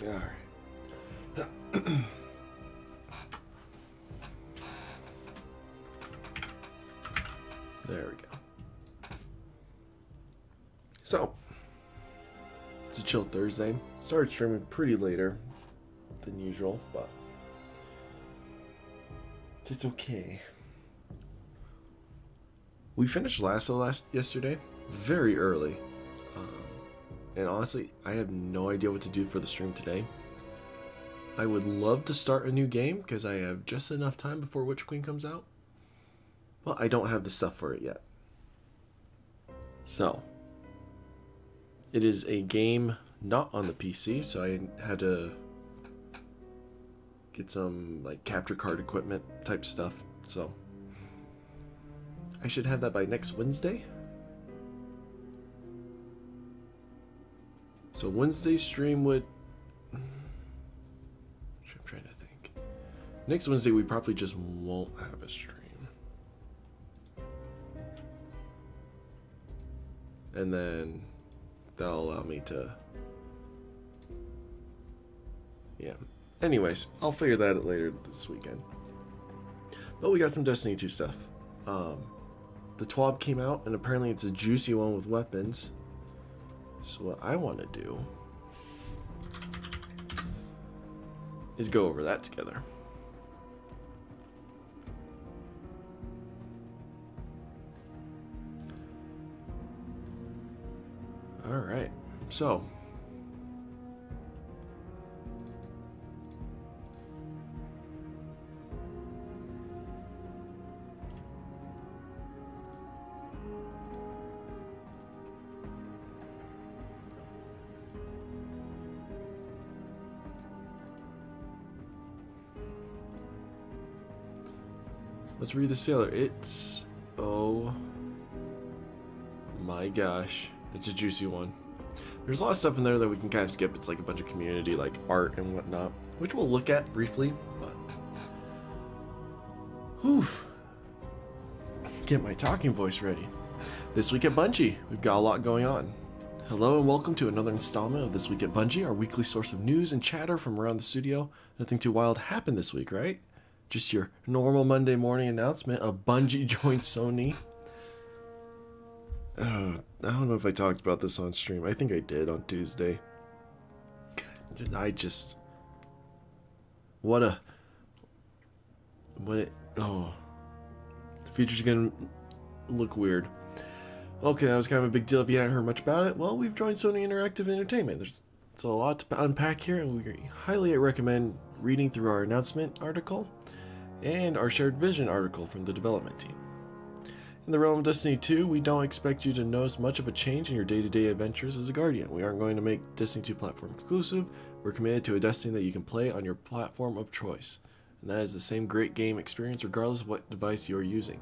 Alright. There we go. So, it's a chill Thursday. Started streaming pretty later than usual, but it's okay. We finished LASO yesterday, very early. And honestly, I have no idea what to do for the stream today. I would love to start a new game because I have just enough time before Witch Queen comes out. Well, I don't have the stuff for it yet. So, it is a game not on the PC, so I had to get some like capture card equipment type stuff. So, I should have that by next Wednesday. So Wednesday's stream would... I'm trying to think. Next Wednesday we probably just won't have a stream. And then that'll allow me to... Yeah. Anyways, I'll figure that out later this weekend. But we got some Destiny 2 stuff. The TWAB came out, and apparently it's a juicy one with weapons. So what I want to do is go over that together. Alright, so let's read the sailor. It's... oh my gosh. It's a juicy one. There's a lot of stuff in there that we can kind of skip. It's like a bunch of community, like art and whatnot, which we'll look at briefly, but... whew. Get my talking voice ready. This week at Bungie, we've got a lot going on. Hello and welcome to another installment of This Week at Bungie, our weekly source of news and chatter from around the studio. Nothing too wild happened this week, right? Just your normal Monday morning announcement of Bungie joins Sony. I don't know if I talked about this on stream. I think I did on Tuesday. God, I just... oh. The future's gonna look weird. Okay, that was kind of a big deal if you hadn't heard much about it. Well, we've joined Sony Interactive Entertainment. There's a lot to unpack here, and we highly recommend reading through our announcement article and our shared vision article from the development team. In the realm of Destiny 2, we don't expect you to notice much of a change in your day-to-day adventures as a Guardian. We aren't going to make Destiny 2 platform exclusive. We're committed to a Destiny that you can play on your platform of choice, and that is the same great game experience regardless of what device you're using.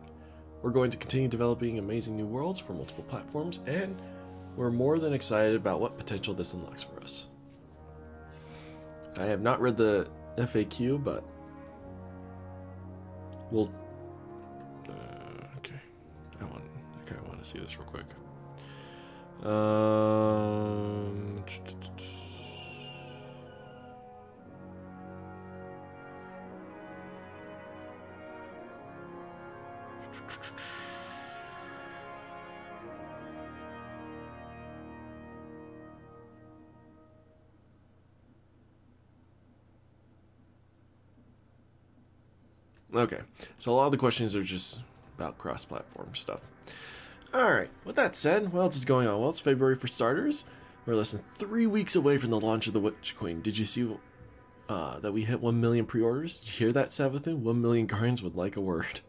We're going to continue developing amazing new worlds for multiple platforms, and we're more than excited about what potential this unlocks for us. I have not read the FAQ, but we'll... okay. I kind of want to see this real quick. Okay, so a lot of the questions are just about cross-platform stuff. Alright, with that said, what else is going on? Well, it's February for starters. We're less than 3 weeks away from the launch of the Witch Queen. Did you see that we hit 1 million pre-orders? Did you hear that, Savathun? 1 million Guardians would like a word.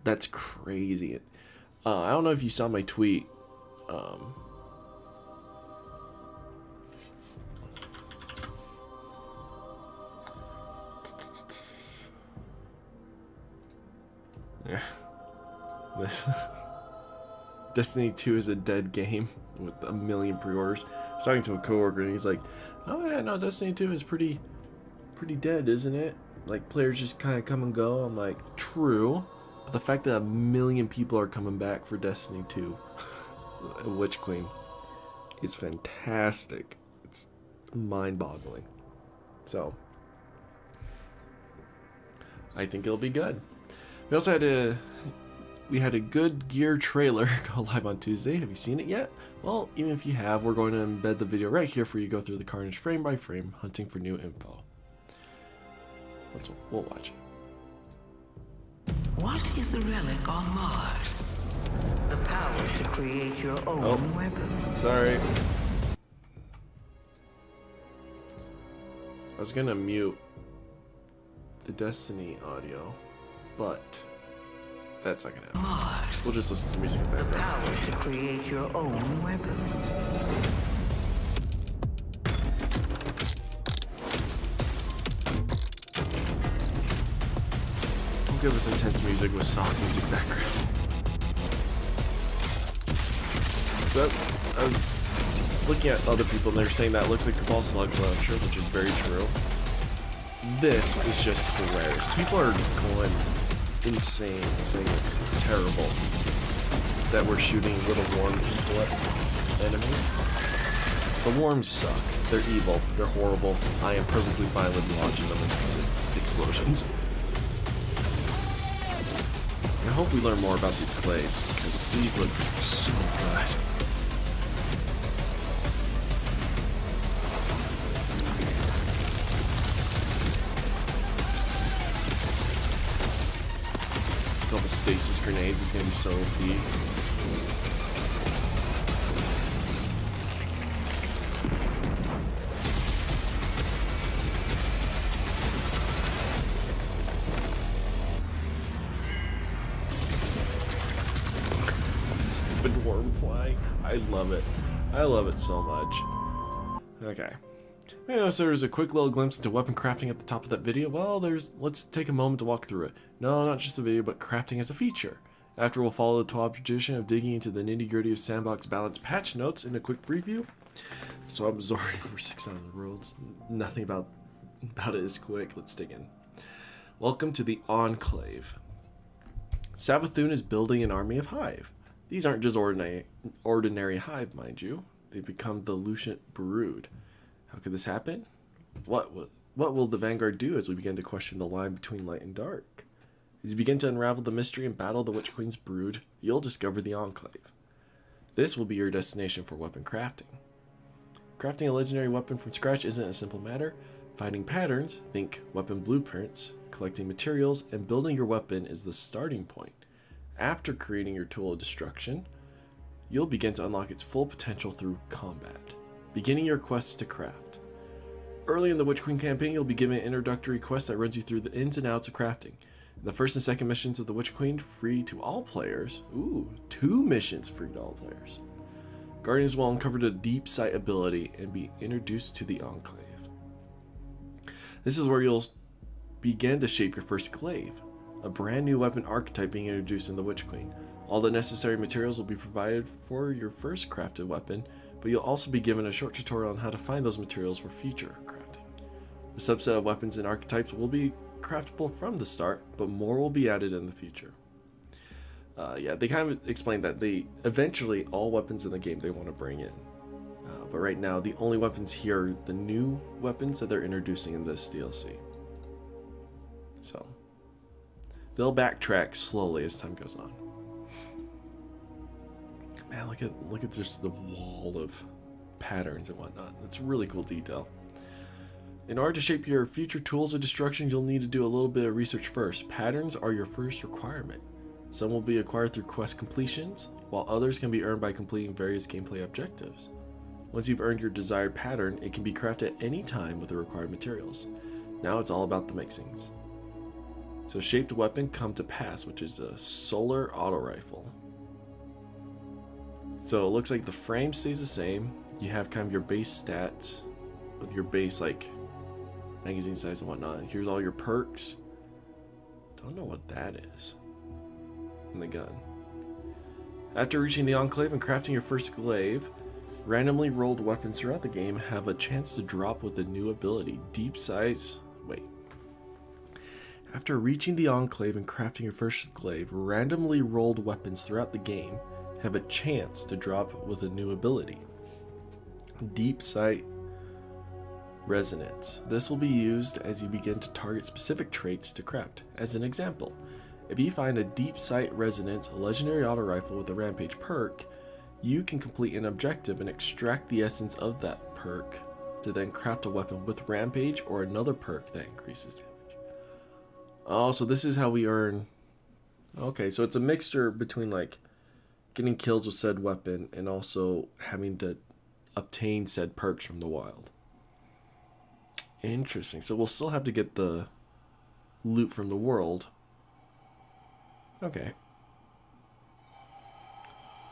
That's crazy. I don't know if you saw my tweet. Yeah. This Destiny 2 is a dead game with 1 million pre-orders. I was talking to a coworker and he's like, "Oh yeah, no, Destiny 2 is pretty dead, isn't it? Like players just kind of come and go." I'm like, "True." But the fact that 1 million people are coming back for Destiny 2, Witch Queen, is fantastic. mind-boggling. So I think it'll be good. We also had a good gear trailer go live on Tuesday. Have you seen it yet? Well, even if you have, we're going to embed the video right here for you to go through the carnage frame by frame, hunting for new info. We'll watch it. What is the relic on Mars? The power to create your own weapon. Sorry. I was gonna mute the Destiny audio, but that's not gonna happen. Mars. We'll just listen to music in the background. Power to create your own weapons. Don't give us intense music with soft music background. So I was looking at other people and they're saying that looks like Cabal Slug Launcher, which is very true. This is just hilarious. People are going insane, saying it's terrible that we're shooting little worm people at enemies. The worms suck. They're evil. They're horrible. I am perfectly fine with launching them into explosions. I hope we learn more about these clays because these look so good. All the stasis grenades is gonna be so OP. Stupid worm flying. I love it. I love it so much. Okay. Yeah, so there's a quick little glimpse into weapon crafting at the top of that video. Well, let's take a moment to walk through it. No, not just a video, but crafting as a feature. After, we'll follow the 12 tradition of digging into the nitty-gritty of Sandbox Balance patch notes in a quick preview. So I'm absorbing over 6,000 worlds. Nothing about it is quick. Let's dig in. Welcome to the Enclave. Sabathun is building an army of Hive. These aren't just ordinary Hive, mind you. They've become the Lucent Brood. How could this happen? What will the Vanguard do as we begin to question the line between light and dark? As you begin to unravel the mystery and battle the Witch Queen's brood, you'll discover the Enclave. This will be your destination for weapon crafting. Crafting a legendary weapon from scratch isn't a simple matter. Finding patterns, think weapon blueprints, collecting materials, and building your weapon is the starting point. After creating your tool of destruction, you'll begin to unlock its full potential through combat, beginning your quests to craft. Early in the Witch Queen campaign, you'll be given an introductory quest that runs you through the ins and outs of crafting. In the first and second missions of the Witch Queen, free to all players. Ooh, 2 missions free to all players. Guardians will uncover the deep sight ability and be introduced to the Enclave. This is where you'll begin to shape your first glaive, a brand new weapon archetype being introduced in the Witch Queen. All the necessary materials will be provided for your first crafted weapon, but you'll also be given a short tutorial on how to find those materials for future crafting. The subset of weapons and archetypes will be craftable from the start, but more will be added in the future. Yeah, they kind of explained that eventually all weapons in the game they want to bring in. But right now, the only weapons here are the new weapons that they're introducing in this DLC. So, they'll backtrack slowly as time goes on. Man, look at just the wall of patterns and whatnot. That's really cool detail. In order to shape your future tools of destruction, you'll need to do a little bit of research first. Patterns are your first requirement. Some will be acquired through quest completions, while others can be earned by completing various gameplay objectives. Once you've earned your desired pattern, it can be crafted at any time with the required materials. Now it's all about the mixings. So shaped weapon come to pass, which is a solar auto rifle. So it looks like the frame stays the same. You have kind of your base stats with your base like magazine size and whatnot. Here's all your perks. Don't know what that is. And the gun. After reaching the Enclave and crafting your first glaive, randomly rolled weapons throughout the game have a chance to drop with a new ability, Deep Size. Wait. After reaching the Enclave and crafting your first glaive, randomly rolled weapons throughout the game have a chance to drop with a new ability, Deep Sight Resonance. This will be used as you begin to target specific traits to craft. As an example, if you find a Deep Sight Resonance, a legendary auto rifle with a Rampage perk, you can complete an objective and extract the essence of that perk to then craft a weapon with Rampage or another perk that increases damage. Oh, so this is how we earn... Okay, so it's a mixture between like getting kills with said weapon and also having to obtain said perks from the wild. Interesting. So we'll still have to get the loot from the world. Okay.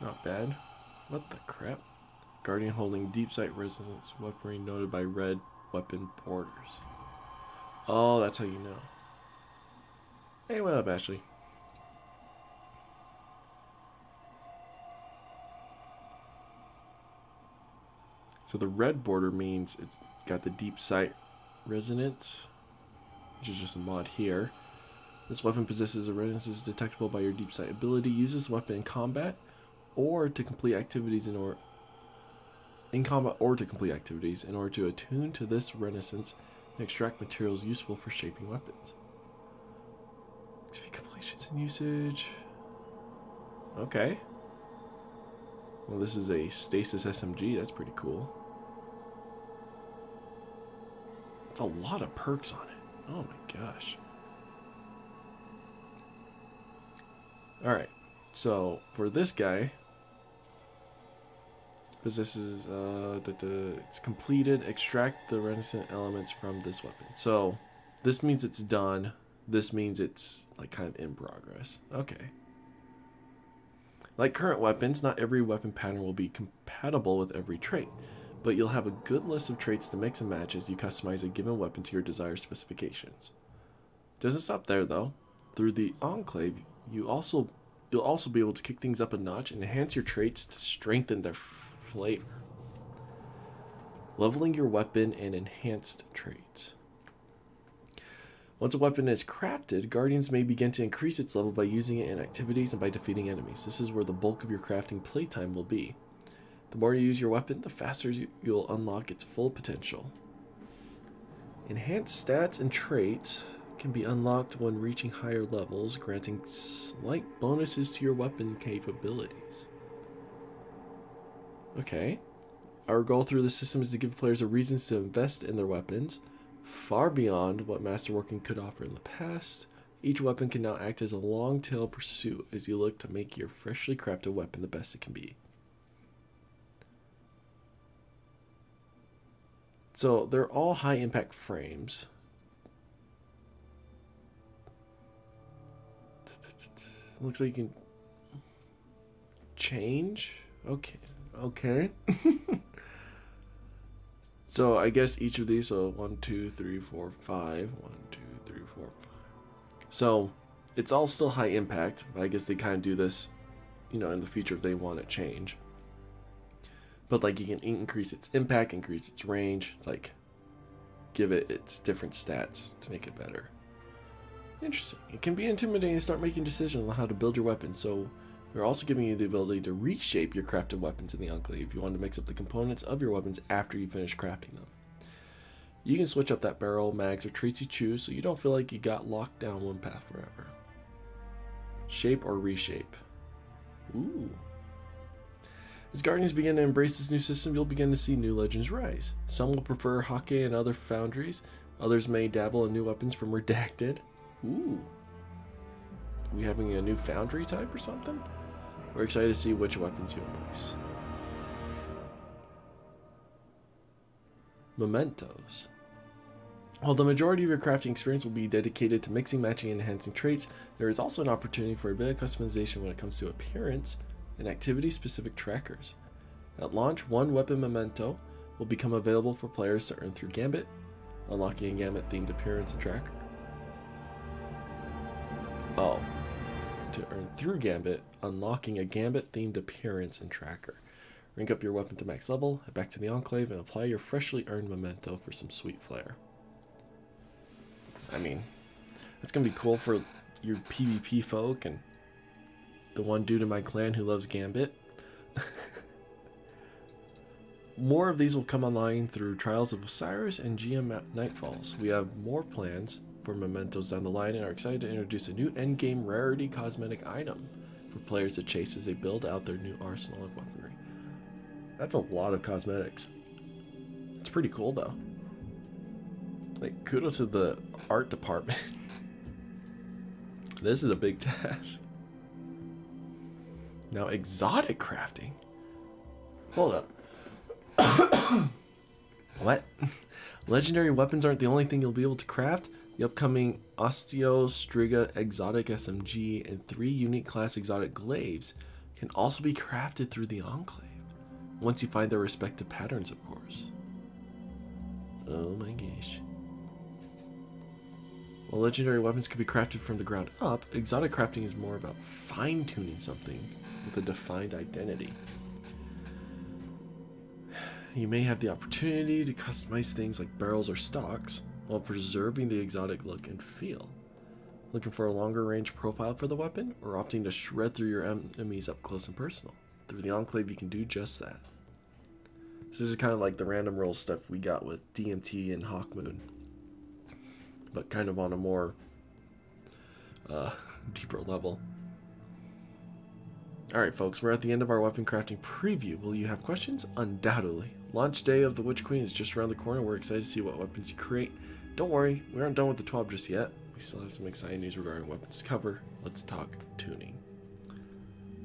Not bad. What the crap? Guardian holding Deep Sight Resistance weaponry noted by red weapon borders. Oh, that's how you know. Hey, what up, Ashley? So the red border means it's got the Deep Sight Resonance, which is just a mod here. This weapon possesses a resonance detectable by your Deep Sight ability. Use this weapon in combat or to complete activities in order to attune to this resonance and extract materials useful for shaping weapons. XP completions and usage. Okay. Well, this is a Stasis Smg. That's pretty cool. It's a lot of perks on it. Oh my gosh. Alright. So, for this guy, possesses, it's completed, extract the reticent elements from this weapon. So, this means it's done. This means it's, like, kind of in progress. Okay. Like current weapons, not every weapon pattern will be compatible with every trait, but you'll have a good list of traits to mix and match as you customize a given weapon to your desired specifications. Doesn't stop there though. Through the Enclave, you'll also be able to kick things up a notch and enhance your traits to strengthen their flavor. Leveling your weapon and enhanced traits. Once a weapon is crafted, Guardians may begin to increase its level by using it in activities and by defeating enemies. This is where the bulk of your crafting playtime will be. The more you use your weapon, the faster you'll unlock its full potential. Enhanced stats and traits can be unlocked when reaching higher levels, granting slight bonuses to your weapon capabilities. Okay. Our goal through the system is to give players a reason to invest in their weapons, far beyond what Masterworking could offer in the past. Each weapon can now act as a long-tail pursuit as you look to make your freshly crafted weapon the best it can be. So they're all high-impact frames. Looks like you can change. Okay. So I guess each of these, so 1, 2, 3, 4, 5. 1, 2, 3, 4, 5. So it's all still high impact, but I guess they kind of do this, you know, in the future if they want to change. But like you can increase its impact, increase its range. It's like give it its different stats to make it better. Interesting. It can be intimidating to start making decisions on how to build your weapon, so we're also giving you the ability to reshape your crafted weapons in the Enclave if you want to mix up the components of your weapons after you finish crafting them. You can switch up that barrel, mags, or traits you choose so you don't feel like you got locked down one path forever. Shape or reshape. Ooh. As Guardians begin to embrace this new system, you'll begin to see new legends rise. Some will prefer Hake and other foundries. Others may dabble in new weapons from Redacted. Ooh. Are we having a new foundry type or something? We're excited to see which weapons you embrace. Mementos. While the majority of your crafting experience will be dedicated to mixing, matching, and enhancing traits, there is also an opportunity for a bit of customization when it comes to appearance and activity-specific trackers. At launch, one weapon memento will become available for players to earn through Gambit, unlocking a Gambit-themed appearance and tracker. Oh. To earn through Gambit, unlocking a Gambit-themed appearance and tracker. Rank up your weapon to max level, head back to the Enclave, and apply your freshly earned memento for some sweet flair. I mean, that's going to be cool for your PvP folk and the one dude in my clan who loves Gambit. more of these will come online through Trials of Osiris and GM Nightfalls. We have more plans for Mementos down the line and are excited to introduce a new endgame rarity cosmetic item for players to chase as they build out their new arsenal of weaponry. That's a lot of cosmetics. It's pretty cool though. Like, kudos to the art department. This is a big task. Now, exotic crafting. Hold up. What? Legendary weapons aren't the only thing you'll be able to craft. The upcoming Osteo Striga Exotic SMG and 3 unique class exotic glaives can also be crafted through the Enclave. Once you find their respective patterns, of course. Oh my gosh. While legendary weapons can be crafted from the ground up, exotic crafting is more about fine-tuning something with a defined identity. You may have the opportunity to customize things like barrels or stocks while preserving the exotic look and feel. Looking for a longer range profile for the weapon, or opting to shred through your enemies up close and personal? Through the Enclave you can do just that. So this is kind of like the random roll stuff we got with DMT and Hawkmoon, but kind of on a more deeper level. Alright folks, we're at the end of our weapon crafting preview. Will you have questions? Undoubtedly. Launch day of the Witch Queen is just around the corner. We're excited to see what weapons you create. Don't worry, we aren't done with the TWAB just yet. We still have some exciting news regarding weapons to cover. Let's talk tuning.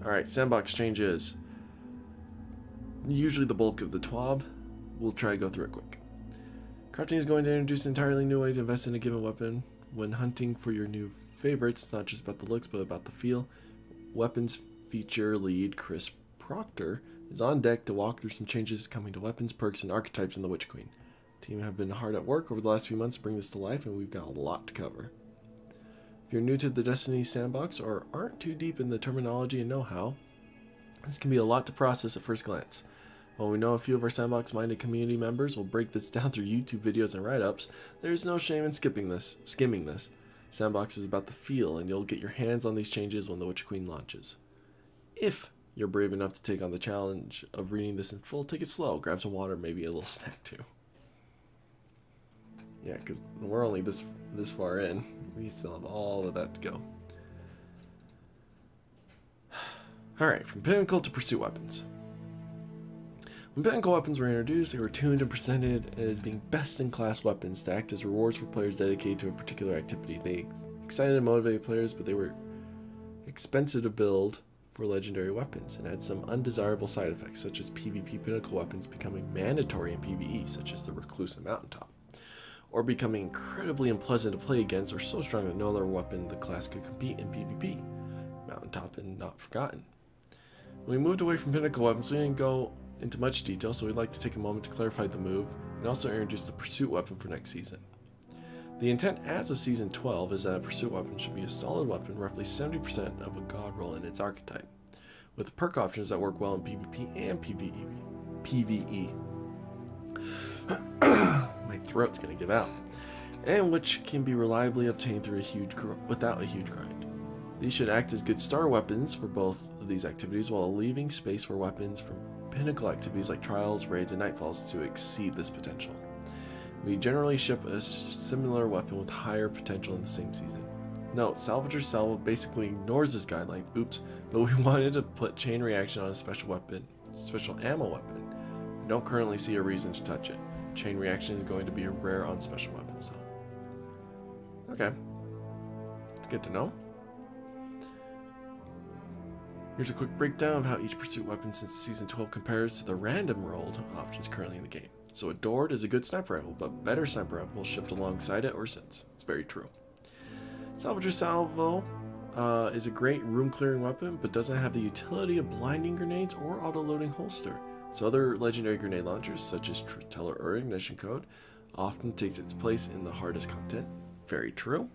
Alright, sandbox changes. Usually the bulk of the TWAB. We'll try to go through it quick. Crafting is going to introduce an entirely new way to invest in a given weapon. When hunting for your new favorites, it's not just about the looks, but about the feel. Weapons feature lead Chris Proctor is on deck to walk through some changes coming to weapons, perks, and archetypes in the Witch Queen. Team have been hard at work over the last few months to bring this to life, and we've got a lot to cover. If you're new to the Destiny sandbox or aren't too deep in the terminology and know-how, this can be a lot to process at first glance. While we know a few of our sandbox-minded community members will break this down through YouTube videos and write-ups, there's no shame in skimming this. Sandbox is about the feel, and you'll get your hands on these changes when the Witch Queen launches. If you're brave enough to take on the challenge of reading this in full, take it slow. Grab some water, maybe a little snack too. Yeah, because we're only this far in. We still have all of that to go. Alright, from Pinnacle to Pursuit weapons. When Pinnacle weapons were introduced, they were tuned and presented as being best-in-class weapons to act as rewards for players dedicated to a particular activity. They excited and motivated players, but they were expensive to build for legendary weapons and had some undesirable side effects, such as PvP Pinnacle weapons becoming mandatory in PvE, such as the Recluse and Mountaintop, or becoming incredibly unpleasant to play against or so strong that no other weapon in the class could compete in PvP, Mountaintop and Not Forgotten. When we moved away from Pinnacle weapons, we didn't go into much detail, so we'd like to take a moment to clarify the move and also introduce the Pursuit weapon for next season. The intent as of Season 12 is that a Pursuit weapon should be a solid weapon, roughly 70% of a god roll in its archetype, with perk options that work well in PvP and PvE. My throat's gonna give out. And which can be reliably obtained through without a huge grind. These should act as good star weapons for both of these activities, while leaving space for weapons from Pinnacle activities like Trials, Raids, and Nightfalls to exceed this potential. We generally ship a similar weapon with higher potential in the same season. Note, Salvager Salvo basically ignores this guideline, oops, but we wanted to put chain reaction on a special ammo weapon. We don't currently see a reason to touch it. Chain reaction is going to be rare on special weapons, so. Okay. It's good to know. Here's a quick breakdown of how each Pursuit weapon since Season 12 compares to the random rolled options currently in the game. So Adored is a good sniper rifle, but better sniper rifle shipped alongside it or since. It's very true. Salvager Salvo is a great room clearing weapon, but doesn't have the utility of blinding grenades or auto-loading holster. So other legendary grenade launchers, such as Truth Teller or Ignition Code, often takes its place in the hardest content. Very true.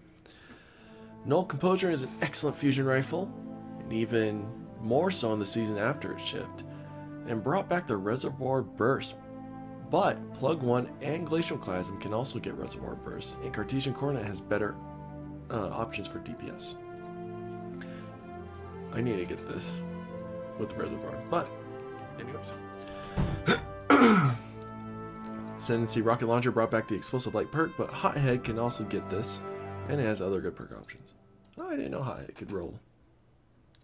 Null Composure is an excellent fusion rifle, and even more so in the season after it shipped, and brought back the Reservoir Burst. But Plug 1 and Glacial Chasm can also get Reservoir Burst, and Cartesian Coordinate has better options for DPS. I need to get this with Reservoir, but anyways. Ascendancy Rocket Launcher brought back the Explosive Light perk, but Hothead can also get this, and it has other good perk options. Oh, I didn't know Hothead could roll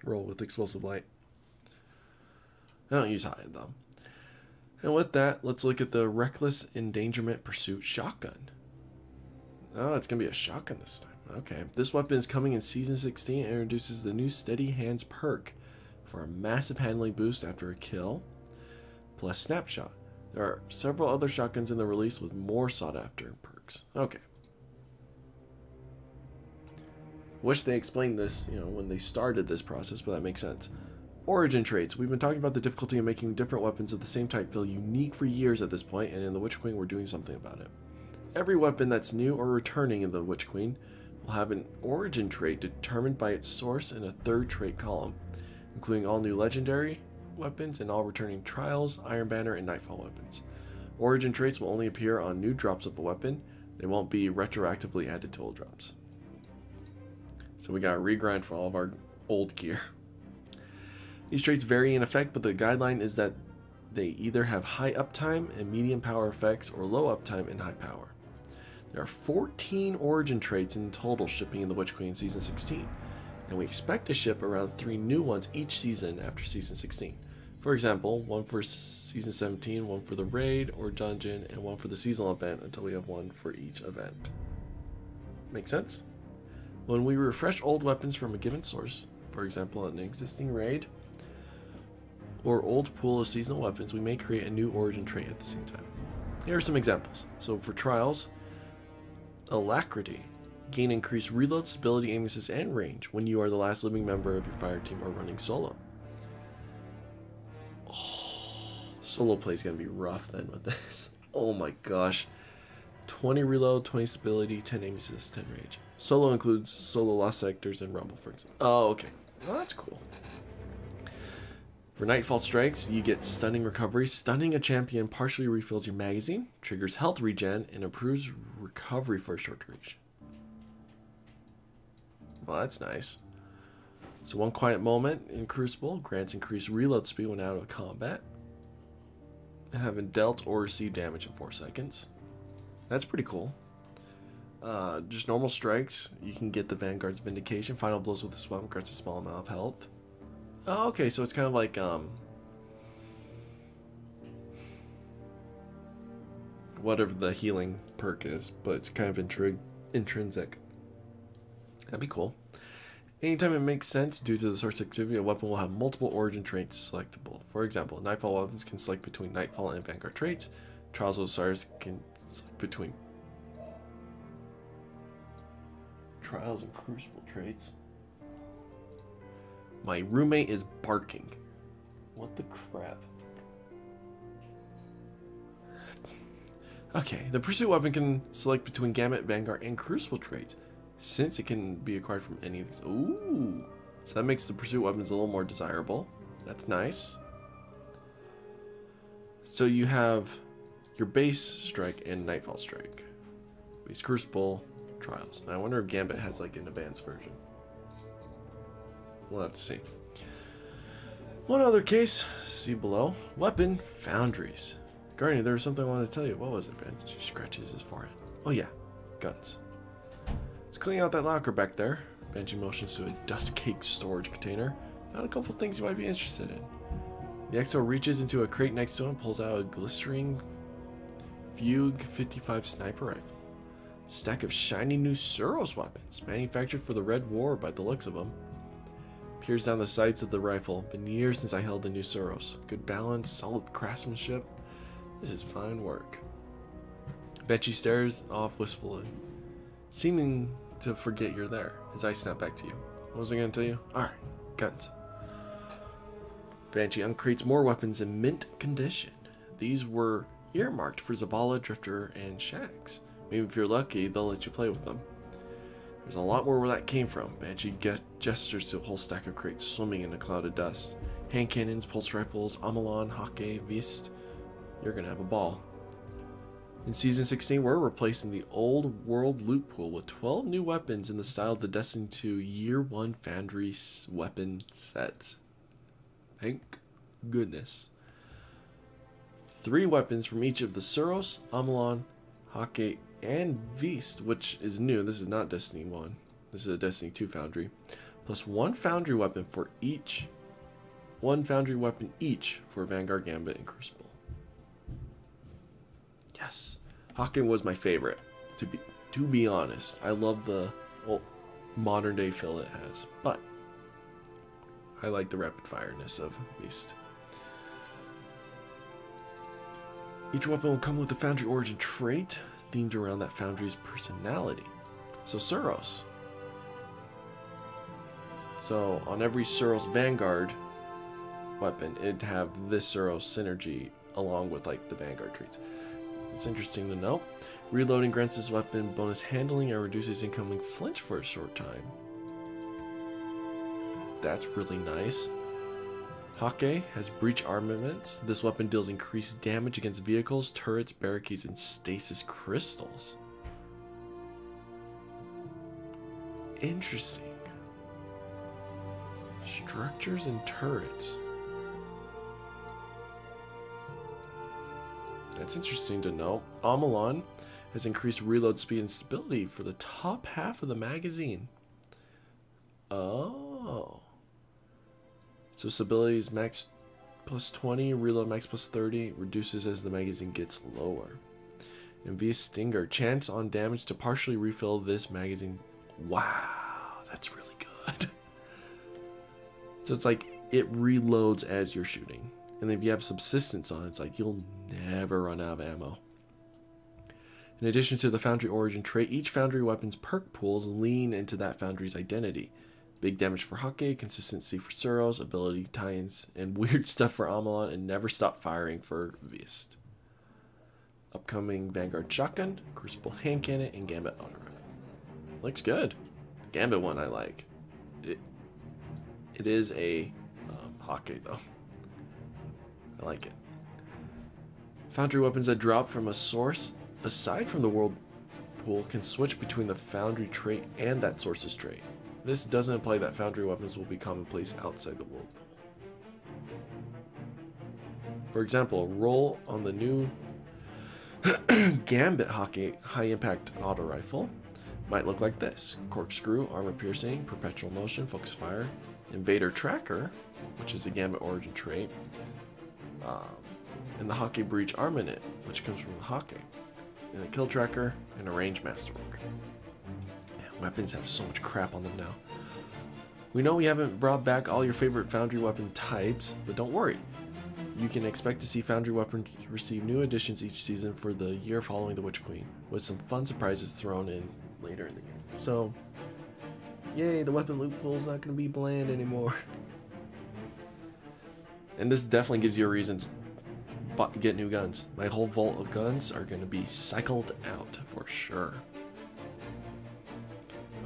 with Explosive Light. I don't use Hothead though. And with that, let's look at the Reckless Endangerment Pursuit Shotgun. Oh, it's going to be a shotgun this time. Okay. This weapon is coming in Season 16 and introduces the new Steady Hands perk for a massive handling boost after a kill, plus Snapshot. There are several other shotguns in the release with more sought after perks. Okay. Wish they explained this, when they started this process, but that makes sense. Origin traits. We've been talking about the difficulty of making different weapons of the same type feel unique for years at this point, and in the Witch Queen we're doing something about it. Every weapon that's new or returning in the Witch Queen will have an origin trait determined by its source in a third trait column, including all new legendary weapons and all returning trials, Iron Banner, and Nightfall weapons. Origin traits will only appear on new drops of a weapon. They won't be retroactively added to old drops. So we got to regrind for all of our old gear. These traits vary in effect, but the guideline is that they either have high uptime and medium power effects or low uptime and high power. There are 14 origin traits in total shipping in the Witch Queen Season 16, and we expect to ship around 3 new ones each season after Season 16. For example, one for Season 17, one for the raid or dungeon, and one for the seasonal event until we have one for each event. Make sense? When we refresh old weapons from a given source, for example an existing raid, or old pool of seasonal weapons, we may create a new origin trait at the same time. Here are some examples. So for trials, Alacrity. Gain increased reload, stability, aim assist, and range when you are the last living member of your fire team or running solo. Oh, solo play is going to be rough then with this. Oh my gosh. 20 reload, 20 stability, 10 aim assist, 10 range. Solo includes solo lost sectors and rumble, for example. Oh, okay. Well, that's cool. For Nightfall Strikes, you get Stunning Recovery. Stunning a champion partially refills your magazine, triggers health regen, and improves recovery for a short duration. Well, that's nice. So one quiet moment in Crucible grants increased reload speed when out of combat, and having dealt or received damage in 4 seconds. That's pretty cool. Just normal strikes, you can get the Vanguard's Vindication. Final blows with the swamp grants a small amount of health. Oh, okay, so it's kind of like whatever the healing perk is, but it's kind of intrinsic. That'd be cool. Anytime it makes sense due to the source activity, a weapon will have multiple origin traits selectable. For example, Nightfall weapons can select between Nightfall and Vanguard traits. Trials of Osiris can select between Trials and Crucible traits. My roommate is barking. What the crap? Okay, the Pursuit weapon can select between Gamut, Vanguard, and Crucible traits, since it can be acquired from any of these. Ooh! So that makes the Pursuit weapons a little more desirable. That's nice. So you have your base strike and Nightfall strike. Base Crucible, Trials. And I wonder if Gambit has like an advanced version. We'll have to see. One other case, see below. Weapon Foundries. Guardian, there was something I wanted to tell you. What was it, Ben? He scratches his forehead. Oh yeah, guns. Just cleaning out that locker back there. Benji motions to a dust cake storage container. Found a couple things you might be interested in. The XO reaches into a crate next to him and pulls out a glistering Fugue 55 sniper rifle. Stack of shiny new Suros weapons, manufactured for the Red War by the looks of them. Peers down the sights of the rifle. Been years since I held a new Suros. Good balance, solid craftsmanship. This is fine work. Benji stares off wistfully, seeming to forget you're there. His eyes snap back to you. What was I going to tell you? Alright, guns. Banshee uncrates more weapons in mint condition. These were earmarked for Zavala, Drifter, and Shax. Maybe if you're lucky, they'll let you play with them. There's a lot more where that came from. Banshee gestures to a whole stack of crates swimming in a cloud of dust. Hand cannons, pulse rifles, Amalon, Hake, Vist. You're gonna have a ball. In Season 16, we're replacing the old world loot pool with 12 new weapons in the style of the Destiny 2 Year 1 Foundry weapon sets. Thank goodness. 3 weapons from each of the Suros, Amalon, Hake, and Vist, which is new. This is not Destiny 1. This is a Destiny 2 foundry. Plus 1 foundry weapon for each. 1 foundry weapon each for Vanguard, Gambit, and Crucible. Yes. Hake was my favorite, to be honest. I love the modern day feel it has, but I like the rapid fireness of Beast. Each weapon will come with a foundry origin trait themed around that foundry's personality. So Suros. So on every Suros Vanguard weapon, it'd have this Suros synergy along with like the Vanguard traits. It's interesting to know. Reloading grants this weapon bonus handling and reduces incoming flinch for a short time. That's really nice. Hake has breach armaments. This weapon deals increased damage against vehicles, turrets, barricades, and stasis crystals. Interesting. Structures and turrets. That's interesting to know. Amalon has increased reload speed and stability for the top half of the magazine. Oh. So stability is max plus 20, reload max plus 30, reduces as the magazine gets lower. And via Stinger, chance on damage to partially refill this magazine. Wow, that's really good. So it's like it reloads as you're shooting. And if you have subsistence on it, it's like you'll never run out of ammo. In addition to the Foundry Origin trait, each Foundry weapon's perk pools lean into that Foundry's identity. Big damage for Hake, consistency for Suros, ability tie-ins, and weird stuff for Amalon, and never stop firing for Vist. Upcoming Vanguard Shotgun, Crucible Hand Cannon, and Gambit Auto Rifle. Looks good. Gambit one I like. It is a Hake though. I like it. Foundry weapons that drop from a source aside from the world pool can switch between the Foundry trait and that source's trait. This doesn't imply that Foundry weapons will be commonplace outside the world pool. For example, a roll on the new Gambit Hake high impact auto rifle might look like this: corkscrew, armor piercing, perpetual motion, focus fire, invader tracker, which is a Gambit origin trait, and the Hake breach armament, which comes from the Hake, and a kill tracker, and a range masterwork. Man, weapons have so much crap on them now. We know we haven't brought back all your favorite Foundry weapon types, but don't worry. You can expect to see Foundry weapons receive new additions each season for the year following the Witch Queen, with some fun surprises thrown in later in the game. So, yay, the weapon loophole's not going to be bland anymore. And this definitely gives you a reason to get new guns. My whole vault of guns are going to be cycled out for sure.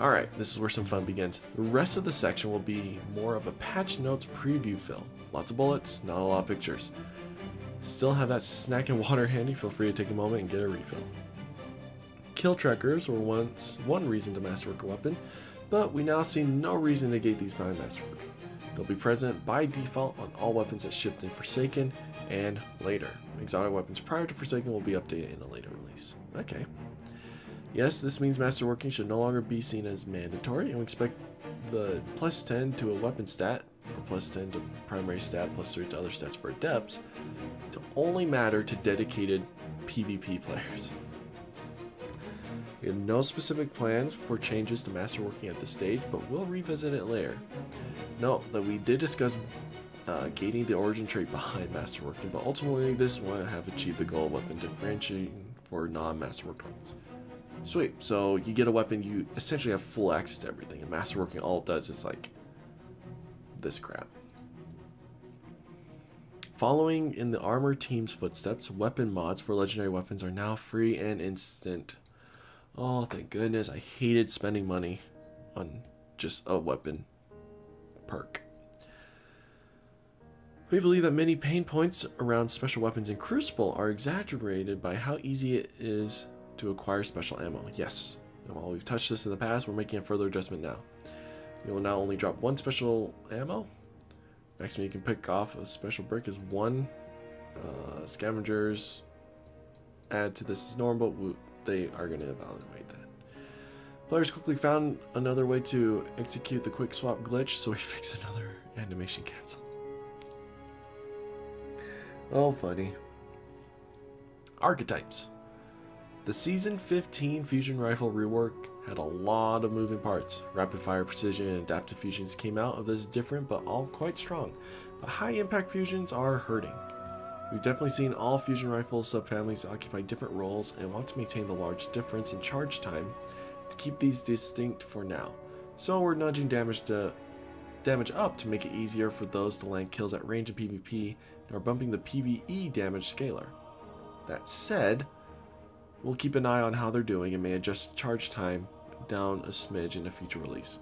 Alright, this is where some fun begins. The rest of the section will be more of a patch notes preview fill. Lots of bullets, not a lot of pictures. Still have that snack and water handy, feel free to take a moment and get a refill. Kill trackers were once one reason to masterwork a weapon, but we now see no reason to negate these by masterwork. They'll be present by default on all weapons that shipped in Forsaken and later. Exotic weapons prior to Forsaken will be updated in a later release. Okay. Yes, this means masterworking should no longer be seen as mandatory, and we expect the plus 10 to a weapon stat, or plus 10 to primary stat, plus 3 to other stats for adepts, to only matter to dedicated PvP players. We have no specific plans for changes to masterworking at this stage, but we'll revisit it later. Note that we did discuss gating the origin trait behind masterworking, but ultimately this won't have achieved the goal of weapon differentiating for non-masterworked weapons. Sweet, so you get a weapon, you essentially have full access to everything, and masterworking all it does is like this crap. Following in the armor team's footsteps, weapon mods for legendary weapons are now free and instant. Oh, thank goodness. I hated spending money on just a weapon perk. We believe that many pain points around special weapons in Crucible are exaggerated by how easy it is to acquire special ammo. Yes, and while we've touched this in the past, we're making a further adjustment now. You will now only drop one special ammo. Maximum you can pick off a special brick is one Scavengers add to this as normal, but they are going to evaluate that. Players quickly found another way to execute the quick swap glitch, so we fixed another animation cancel. Oh, funny. Archetypes. The Season 15 Fusion Rifle rework had a lot of moving parts. Rapid fire precision and adaptive fusions came out of this different but all quite strong. But high impact fusions are hurting. We've definitely seen all fusion rifle subfamilies occupy different roles and want to maintain the large difference in charge time to keep these distinct for now. So we're nudging damage up to make it easier for those to land kills at range in PvP, and are bumping the PvE damage scalar. That said, we'll keep an eye on how they're doing and may adjust charge time down a smidge in a future release.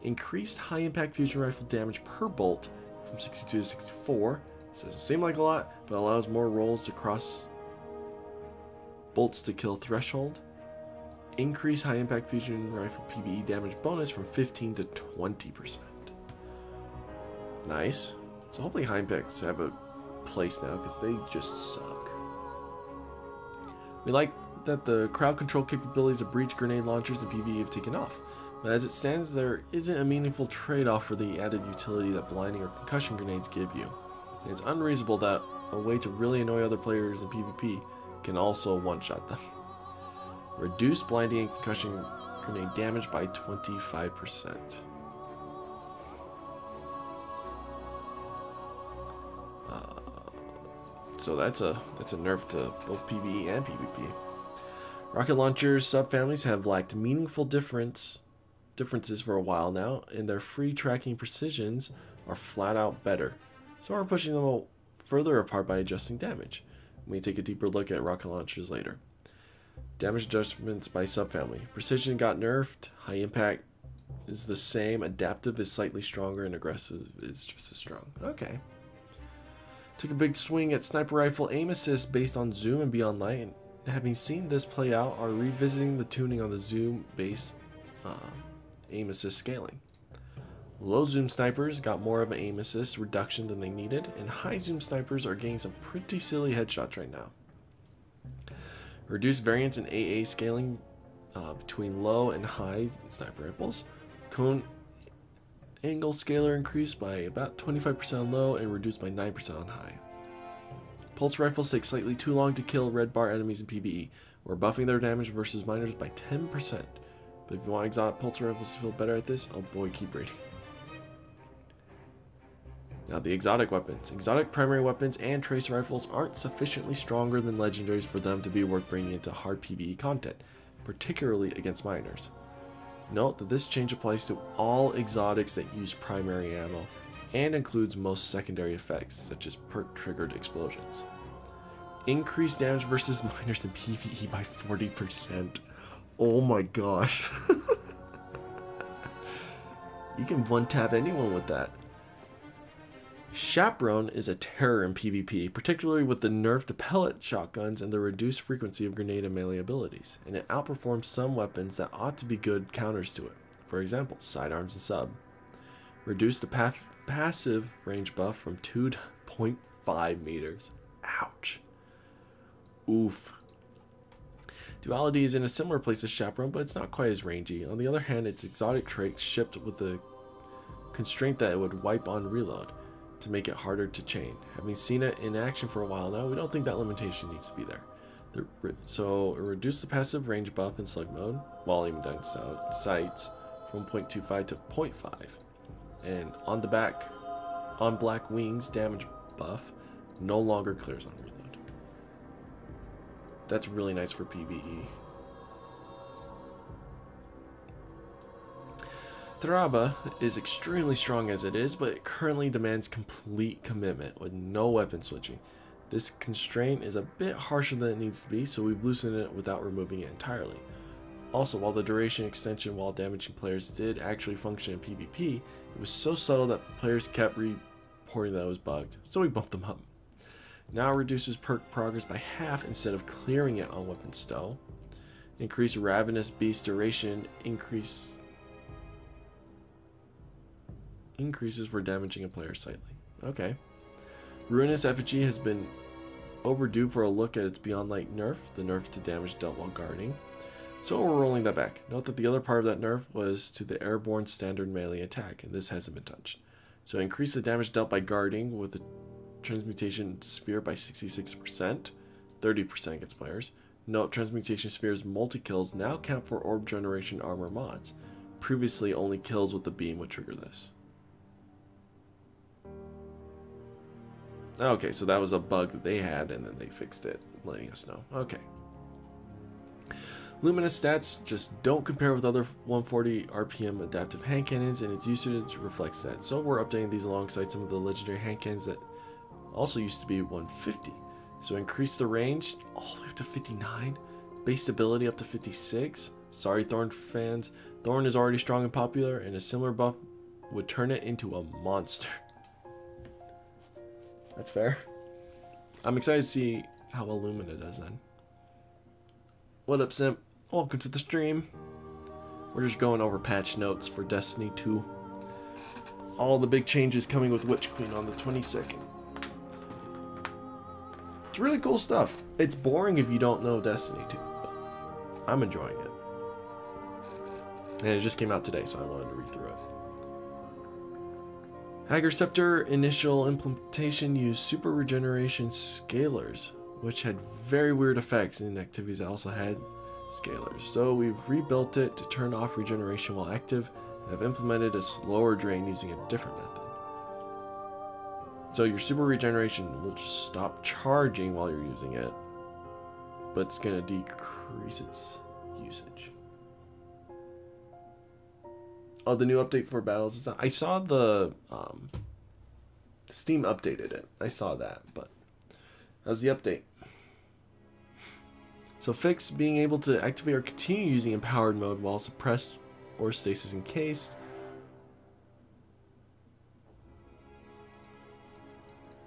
Increased high impact fusion rifle damage per bolt from 62 to 64. So it doesn't seem like a lot, but allows more rolls to cross bolts to kill threshold. Increase high impact fusion rifle PvE damage bonus from 15 to 20%. Nice. So hopefully high impacts have a place now because they just suck. We like that the crowd control capabilities of breach grenade launchers and PvE have taken off, but as it stands, there isn't a meaningful trade-off for the added utility that blinding or concussion grenades give you. And it's unreasonable that a way to really annoy other players in PvP can also one-shot them. Reduce blinding and concussion grenade damage by 25%. So that's a nerf to both PvE and PvP. Rocket launchers subfamilies have lacked meaningful differences for a while now, and their free tracking precisions are flat out better. So we're pushing them further apart by adjusting damage. We take a deeper look at rocket launchers later. Damage adjustments by subfamily. Precision got nerfed. High impact is the same. Adaptive is slightly stronger, and aggressive is just as strong. Okay. Took a big swing at sniper rifle aim assist based on zoom and beyond light, and having seen this play out, are revisiting the tuning on the zoom based aim assist scaling. Low zoom snipers got more of an aim assist reduction than they needed, and high zoom snipers are getting some pretty silly headshots right now. Reduced variance in AA scaling between low and high sniper rifles. Cone angle scalar increased by about 25% on low and reduced by 9% on high. Pulse rifles take slightly too long to kill red bar enemies in PvE. We're buffing their damage versus miners by 10%. But if you want exotic pulse rifles to feel better at this, oh boy, keep raiding. Now the exotic weapons. Exotic primary weapons and tracer rifles aren't sufficiently stronger than legendaries for them to be worth bringing into hard PvE content, particularly against miners. Note that this change applies to all exotics that use primary ammo and includes most secondary effects, such as perk-triggered explosions. Increased damage versus miners in PvE by 40%. Oh my gosh. You can one-tap anyone with that. Chaperone is a terror in PvP, particularly with the nerf to pellet shotguns and the reduced frequency of grenade and melee abilities, and it outperforms some weapons that ought to be good counters to it. For example, sidearms and sub. Reduce the passive range buff from 2 to 0.5 meters. Ouch. Oof. Duality is in a similar place as Chaperone, but it's not quite as rangy. On the other hand, its exotic trait shipped with the constraint that it would wipe on reload to make it harder to chain. Having seen it in action for a while now, we don't think that limitation needs to be there. So reduce the passive range buff in slug mode while aiming down sights from 0.25 to 0.5. And on black wings damage buff no longer clears on reload. That's really nice for PvE. Thraba is extremely strong as it is, but it currently demands complete commitment with no weapon switching. This constraint is a bit harsher than it needs to be, so we've loosened it without removing it entirely. Also, while the duration extension while damaging players did actually function in PvP, it was so subtle that players kept reporting that it was bugged, so we bumped them up. Now it reduces perk progress by half instead of clearing it on weapon stow. Increase Ravenous Beast duration, increases for damaging a player slightly. Okay. Ruinous Effigy has been overdue for a look at its Beyond Light nerf, the nerf to damage dealt while guarding. So we're rolling that back. Note that the other part of that nerf was to the airborne standard melee attack, and this hasn't been touched. So increase the damage dealt by guarding with the transmutation sphere by 66%, 30% against players. Note transmutation sphere's multi-kills now count for orb generation armor mods. Previously, only kills with the beam would trigger this. Okay, so that was a bug that they had, and then they fixed it, letting us know. Okay. Luminous stats just don't compare with other 140 RPM adaptive hand cannons, and its usage reflects that. So we're updating these alongside some of the legendary hand cannons that also used to be 150. So increase the range all the way up to 59, base stability up to 56. Sorry, Thorn fans. Thorn is already strong and popular, and a similar buff would turn it into a monster. That's fair. I'm excited to see how well Lumina does then. What up, Simp? Welcome to the stream. We're just going over patch notes for Destiny 2. All the big changes coming with Witch Queen on the 22nd. It's really cool stuff. It's boring if you don't know Destiny 2, but I'm enjoying it. And it just came out today, so I wanted to read through it. Hager Scepter initial implementation used super regeneration scalars, which had very weird effects in activities that also had scalars. So we've rebuilt it to turn off regeneration while active and have implemented a slower drain using a different method. So your super regeneration will just stop charging while you're using it, but it's going to decrease its usage. Oh, the new update for battles is out. I saw the Steam updated it. I saw that, but that was the update. So fix being able to activate or continue using empowered mode while suppressed or stasis encased.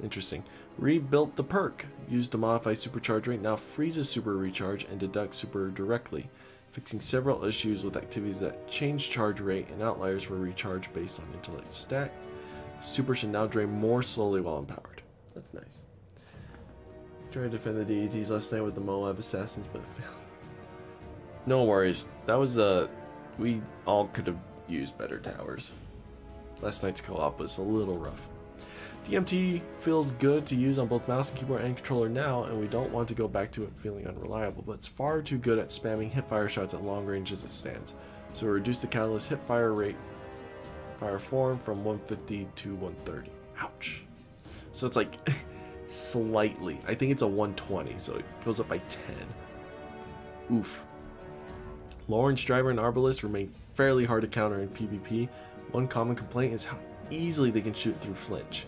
Interesting. Rebuilt the perk. Used to modify supercharge rate. Now freezes super recharge and deducts super directly. Fixing several issues with activities that change charge rate and outliers for recharge based on intellect stack. Super should now drain more slowly while empowered. That's nice. Tried to defend the deities last night with the Moab assassins, but failed. No worries. That was we all could have used better towers. Last night's co-op was a little rough. DMT feels good to use on both mouse and keyboard and controller now, and we don't want to go back to it feeling unreliable, but it's far too good at spamming hipfire shots at long range as it stands. So we reduced the catalyst hipfire rate, fire form from 150 to 130. Ouch. So it's like slightly. I think it's a 120, so it goes up by 10. Oof. Lauren, Striver, and Arbalist remain fairly hard to counter in PvP. One common complaint is how easily they can shoot through flinch.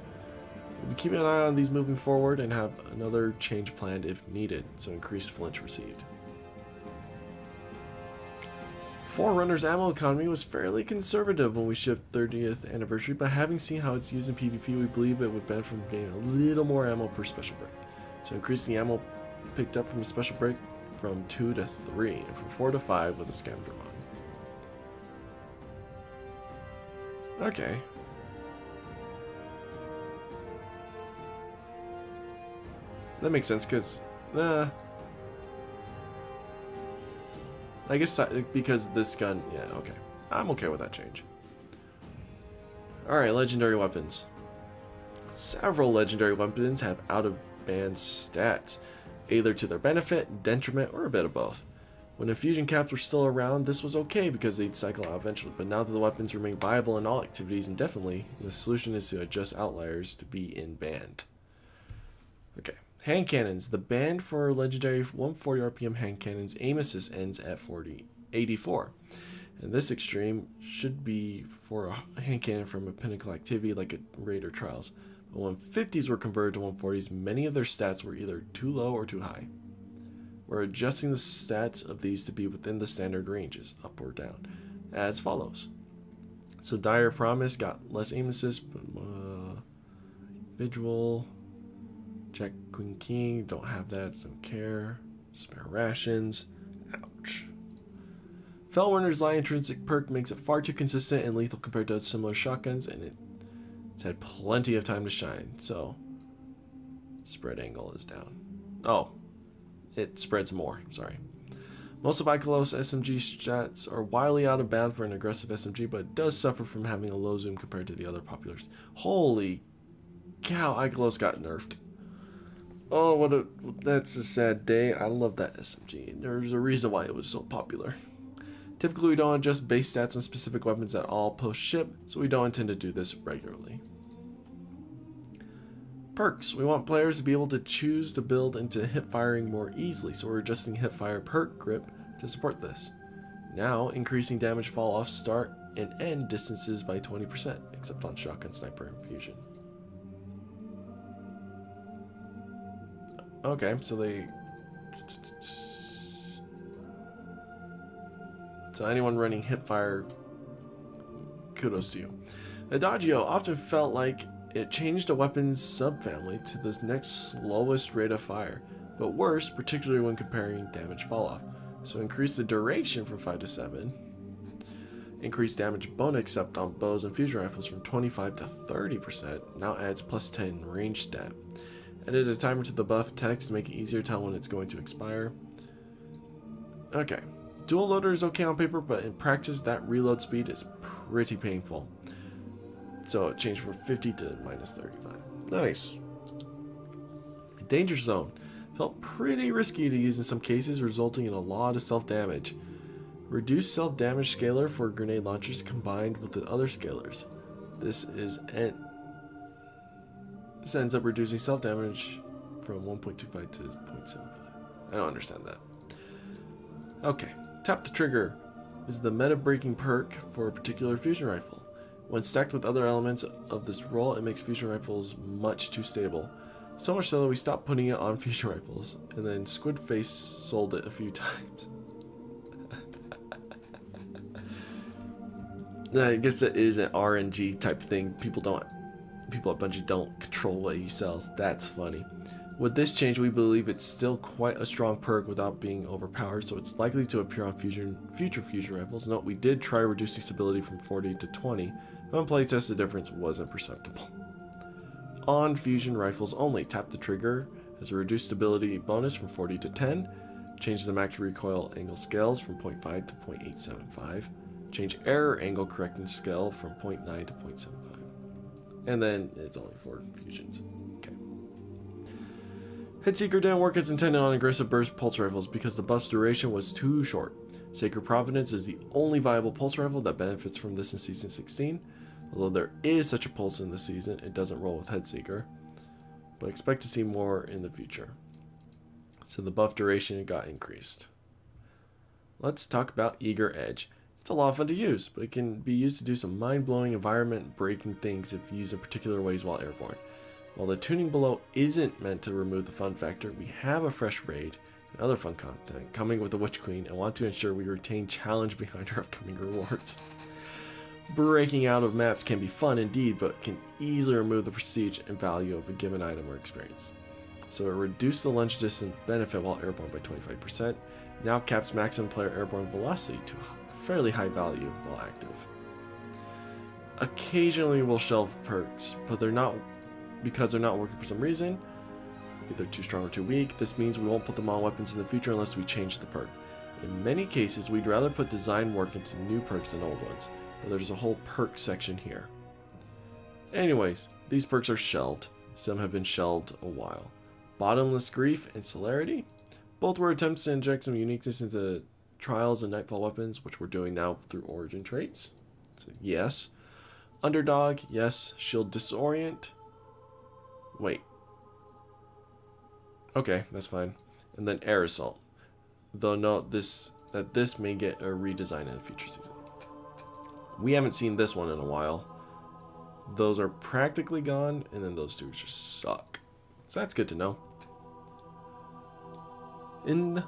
We'll be keeping an eye on these moving forward and have another change planned if needed, so increased flinch received. Forerunner's ammo economy was fairly conservative when we shipped 30th anniversary, but having seen how it's used in PvP, we believe it would benefit from getting a little more ammo per special break. So increasing the ammo picked up from a special break from 2 to 3, and from 4 to 5 with a scavenger mod. Okay. That makes sense, because, I guess because this gun, yeah, okay. I'm okay with that change. Alright, legendary weapons. Several legendary weapons have out-of-band stats, either to their benefit, detriment, or a bit of both. When infusion caps were still around, this was okay because they'd cycle out eventually, but now that the weapons remain viable in all activities indefinitely, the solution is to adjust outliers to be in band. Okay. Hand cannons. The band for legendary 140 RPM hand cannons aim assist ends at 84. And this extreme should be for a hand cannon from a pinnacle activity like a raid or trials. But when 50s were converted to 140s, many of their stats were either too low or too high. We're adjusting the stats of these to be within the standard ranges, up or down, as follows. So Dire Promise got less aim assist, but individual. Jack Queen King, don't have that, don't care. Spare rations. Ouch. Fellrunner's Lion intrinsic perk makes it far too consistent and lethal compared to similar shotguns, and it's had plenty of time to shine, so spread angle is down. Oh, it spreads more. Sorry. Most of Ikelos SMG stats are wildly out of bound for an aggressive SMG, but it does suffer from having a low zoom compared to the other populars. Holy cow, Ikelos got nerfed. Oh, that's a sad day. I love that SMG. There's a reason why it was so popular. Typically, we don't adjust base stats on specific weapons at all post-ship, so we don't intend to do this regularly. Perks. We want players to be able to choose to build into hip firing more easily, so we're adjusting hip fire perk grip to support this. Now, increasing damage fall off start and end distances by 20%, except on shotgun, sniper, and fusion. Okay, so anyone running hipfire, kudos to you. Adagio often felt like it changed a weapon's subfamily to the next slowest rate of fire, but worse, particularly when comparing damage falloff. So increase the duration from 5 to 7. Increase damage bonus except on bows and fusion rifles from 25 to 30%. Now adds plus 10 range stat. Added a timer to the buff text to make it easier to tell when it's going to expire. Okay. Dual loader is okay on paper, but in practice that reload speed is pretty painful. So it changed from 50 to minus 35. Nice. Danger zone. Felt pretty risky to use in some cases, resulting in a lot of self-damage. Reduced self-damage scaler for grenade launchers combined with the other scalers. This ends up reducing self-damage from 1.25 to 0.75. I don't understand that. Okay, tap the trigger is the meta-breaking perk for a particular fusion rifle. When stacked with other elements of this role, it makes fusion rifles much too stable. So much so that we stopped putting it on fusion rifles, and then Squidface sold it a few times. I guess it is an RNG type thing. People at Bungie don't control what he sells. That's funny. With this change, we believe it's still quite a strong perk without being overpowered, so it's likely to appear on future fusion rifles. Note, we did try reducing stability from 40 to 20, but on playtest the difference wasn't perceptible. On fusion rifles only, tap the trigger as a reduced stability bonus from 40 to 10, change the max recoil angle scales from 0.5 to 0.875, change error angle correcting scale from 0.9 to 0.75. And then it's only for fusions. Okay. Headseeker didn't work as intended on aggressive burst pulse rifles because the buff's duration was too short. Sacred Providence is the only viable pulse rifle that benefits from this in Season 16. Although there is such a pulse in this season, it doesn't roll with Headseeker. But expect to see more in the future. So the buff duration got increased. Let's talk about Eager Edge. It's a lot of fun to use, but it can be used to do some mind-blowing environment-breaking things if used in particular ways while airborne. While the tuning below isn't meant to remove the fun factor, we have a fresh raid and other fun content coming with the Witch Queen and want to ensure we retain challenge behind our upcoming rewards. Breaking out of maps can be fun indeed, but can easily remove the prestige and value of a given item or experience. So it reduced the lunge distance benefit while airborne by 25%, now caps maximum player airborne velocity to fairly high value while active. Occasionally we'll shelve perks, but because they're not working for some reason, either too strong or too weak. This means we won't put them on weapons in the future unless we change the perk. In many cases, we'd rather put design work into new perks than old ones, but there's a whole perk section here. Anyways, these perks are shelved. Some have been shelved a while. Bottomless Grief and Celerity. Both were attempts to inject some uniqueness into Trials and Nightfall weapons, which we're doing now through origin traits. So yes. Underdog, yes. Shield Disorient. Wait. Okay, that's fine. And then Air Assault. Though note that this may get a redesign in a future season. We haven't seen this one in a while. Those are practically gone, and then those two just suck. So that's good to know. In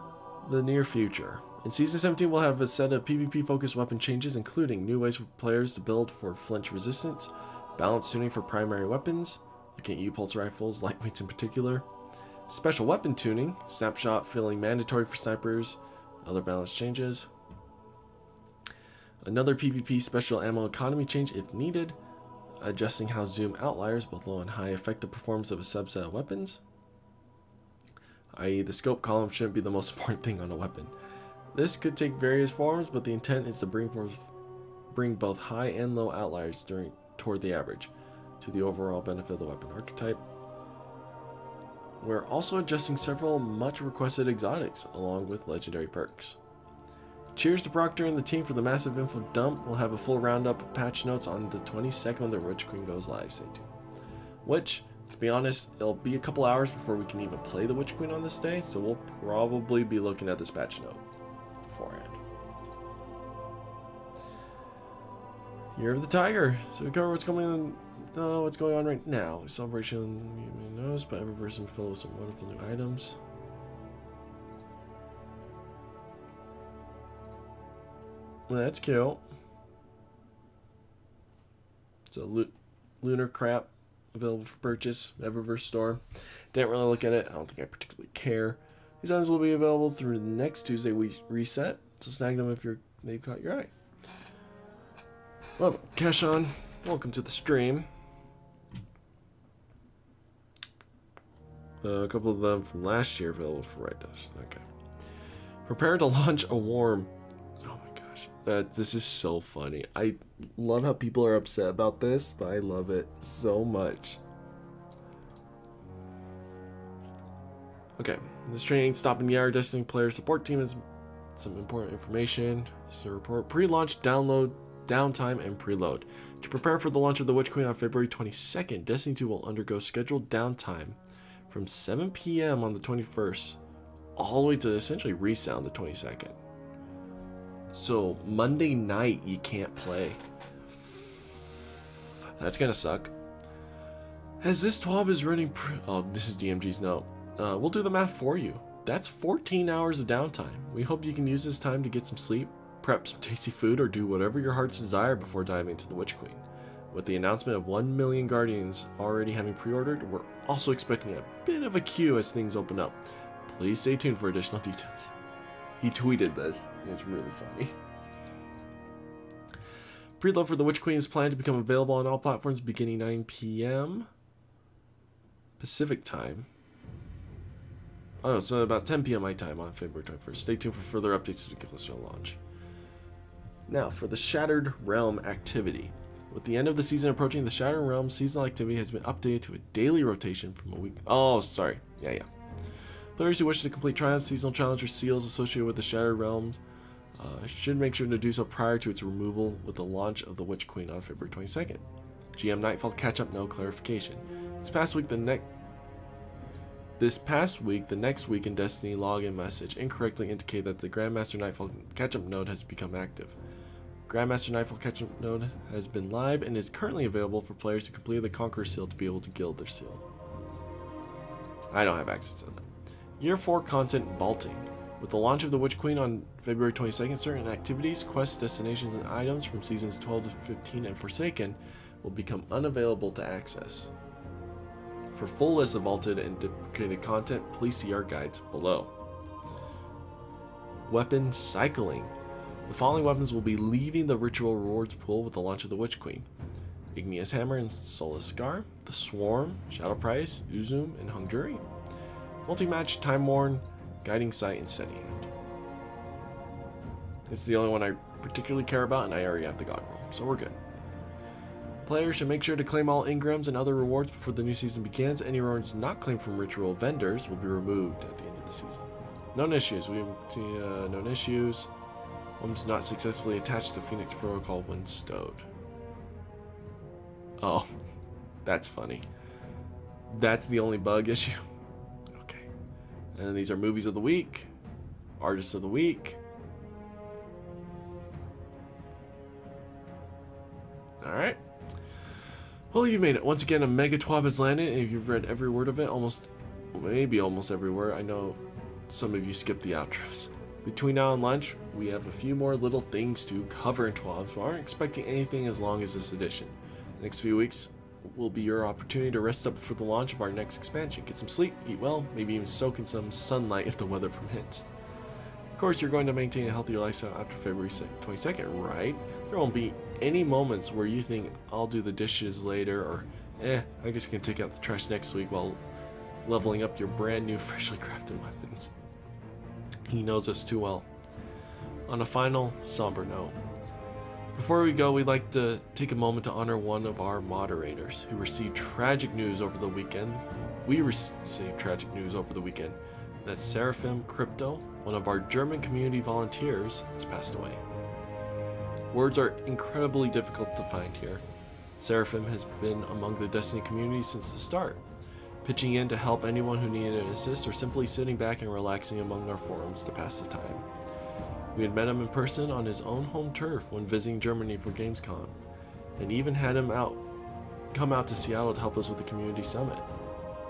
the near future, in Season 17 we'll have a set of PvP-focused weapon changes, including new ways for players to build for flinch resistance, balanced tuning for primary weapons, looking at U-Pulse rifles, lightweights in particular, special weapon tuning, snapshot feeling mandatory for snipers, other balance changes, another PvP special ammo economy change if needed, adjusting how zoom outliers, both low and high, affect the performance of a subset of weapons, i.e. the scope column shouldn't be the most important thing on a weapon. This could take various forms, but the intent is to bring both high and low outliers toward the average, to the overall benefit of the weapon archetype. We're also adjusting several much requested exotics, along with legendary perks. Cheers to Proctor and the team for the massive info dump. We'll have a full roundup of patch notes on the 22nd when the Witch Queen goes live, stay tuned. Which, to be honest, it'll be a couple hours before we can even play the Witch Queen on this day, so we'll probably be looking at this patch note beforehand. Year of the Tiger. So we cover what's going on right now. Celebration, you may notice, but Eververse and fill with some wonderful new items. Well, that's cute. It's a lunar crap available for purchase. Eververse store. Didn't really look at it. I don't think I particularly care. These items will be available through the next Tuesday we reset. So snag them if they've caught your eye. Well, Keshan, welcome to the stream. A couple of them from last year available for Right Dust. Okay. Prepare to launch a worm. Oh my gosh. This is so funny. I love how people are upset about this, but I love it so much. Okay. This training ain't stopping the Our Destiny player support team has some important information. This is a report. Pre-launch, download, downtime, and preload. To prepare for the launch of the Witch Queen on February 22nd, Destiny 2 will undergo scheduled downtime from 7 p.m. on the 21st all the way to essentially reset on the 22nd. So Monday night you can't play. That's gonna suck. As this TWAB is running oh, this is DMG's note. We'll do the math for you. That's 14 hours of downtime. We hope you can use this time to get some sleep, prep some tasty food, or do whatever your heart's desire before diving into the Witch Queen. With the announcement of 1 million Guardians already having pre-ordered, we're also expecting a bit of a queue as things open up. Please stay tuned for additional details. He tweeted this, and it's really funny. Preload for the Witch Queen is planned to become available on all platforms beginning 9 p.m. Pacific time. Oh, so about 10 p.m. my time on February 21st. Stay tuned for further updates as we get closer to launch. Now, for the Shattered Realm activity. With the end of the season approaching, the Shattered Realm seasonal activity has been updated to a daily rotation from a week. Oh, sorry. Yeah. Players who wish to complete Triumph seasonal challenge or seals associated with the Shattered Realms should make sure to do so prior to its removal with the launch of the Witch Queen on February 22nd. GM Nightfall catch-up no clarification. This past week, the next week in Destiny login message incorrectly indicated that the Grandmaster Nightfall catch-up node has become active. Grandmaster Nightfall catch-up node has been live and is currently available for players who completed the Conqueror seal to be able to guild their seal. I don't have access to that. Year 4 content vaulting. With the launch of the Witch Queen on February 22nd, certain activities, quests, destinations, and items from seasons 12 to 15 and Forsaken will become unavailable to access. For full list of vaulted and duplicated content, please see our guides below. Weapon cycling. The following weapons will be leaving the ritual rewards pool with the launch of the Witch Queen: Igneous Hammer and Soulless Scar, the Swarm, Shadow Price, Uzum, and Hungry, Multi-Match, Time Worn, Guiding Sight, and Steady Hand. It's the only one I particularly care about, and I already have the God Roll, so we're good. Players should make sure to claim all Ingrams and other rewards before the new season begins. Any rewards not claimed from ritual vendors will be removed at the end of the season. Known issues. We see known issues. Homes not successfully attached to Phoenix Protocol when stowed. Oh, that's funny. That's the only bug issue. Okay. And these are movies of the week, artists of the week. All right. Well, you made it. Once again, a mega TWAB has landed, and if you've read every word of it, maybe almost every word. I know some of you skipped the outros. Between now and lunch, we have a few more little things to cover in TWABs, but aren't expecting anything as long as this edition. The next few weeks will be your opportunity to rest up for the launch of our next expansion. Get some sleep, eat well, maybe even soak in some sunlight if the weather permits. Of course, you're going to maintain a healthier lifestyle after February 22nd, right? There won't be any moments where you think, I'll do the dishes later, or I guess I can take out the trash next week while leveling up your brand new freshly crafted weapons. He knows us too well. On a final, somber note, before we go, we'd like to take a moment to honor one of our moderators who received tragic news over the weekend. We received tragic news over the weekend that Seraphim Crypto, one of our German community volunteers, has passed away. Words are incredibly difficult to find here. Seraphim has been among the Destiny community since the start, pitching in to help anyone who needed an assist or simply sitting back and relaxing among our forums to pass the time. We had met him in person on his own home turf when visiting Germany for Gamescom, and even had him come out to Seattle to help us with the community summit.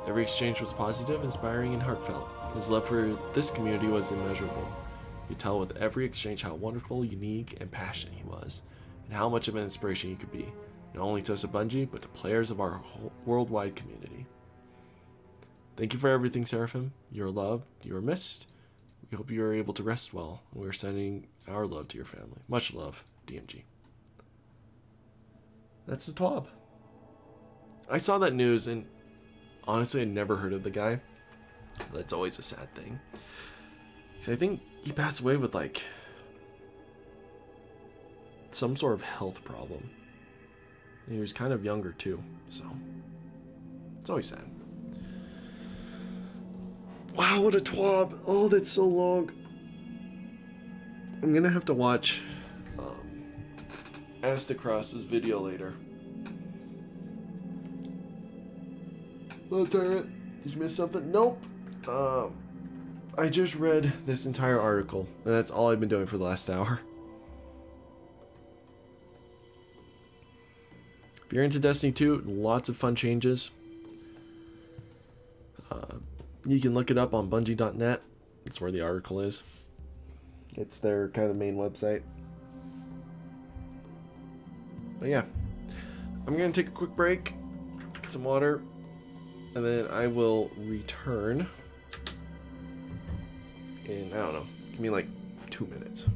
Every exchange was positive, inspiring, and heartfelt. His love for this community was immeasurable. You could tell with every exchange how wonderful, unique, and passionate he was, and how much of an inspiration he could be, not only to us at Bungie, but to players of our whole worldwide community. Thank you for everything, Seraphim. You are loved, you are missed. We hope you are able to rest well. We are sending our love to your family. Much love, DMG. That's the TWAB. I saw that news, and honestly, I never heard of the guy. That's always a sad thing. I think he passed away with, like, some sort of health problem. And he was kind of younger, too. So, it's always sad. Wow, what a TWAB. Oh, that's so long. I'm gonna have to watch Astacross's video later. Oh, darn it. Did you miss something? Nope. I just read this entire article, and that's all I've been doing for the last hour. If you're into Destiny 2, lots of fun changes. You can look it up on Bungie.net. That's where the article is. It's their kind of main website. But yeah, I'm going to take a quick break, get some water, and then I will return in, I don't know, give me like 2 minutes.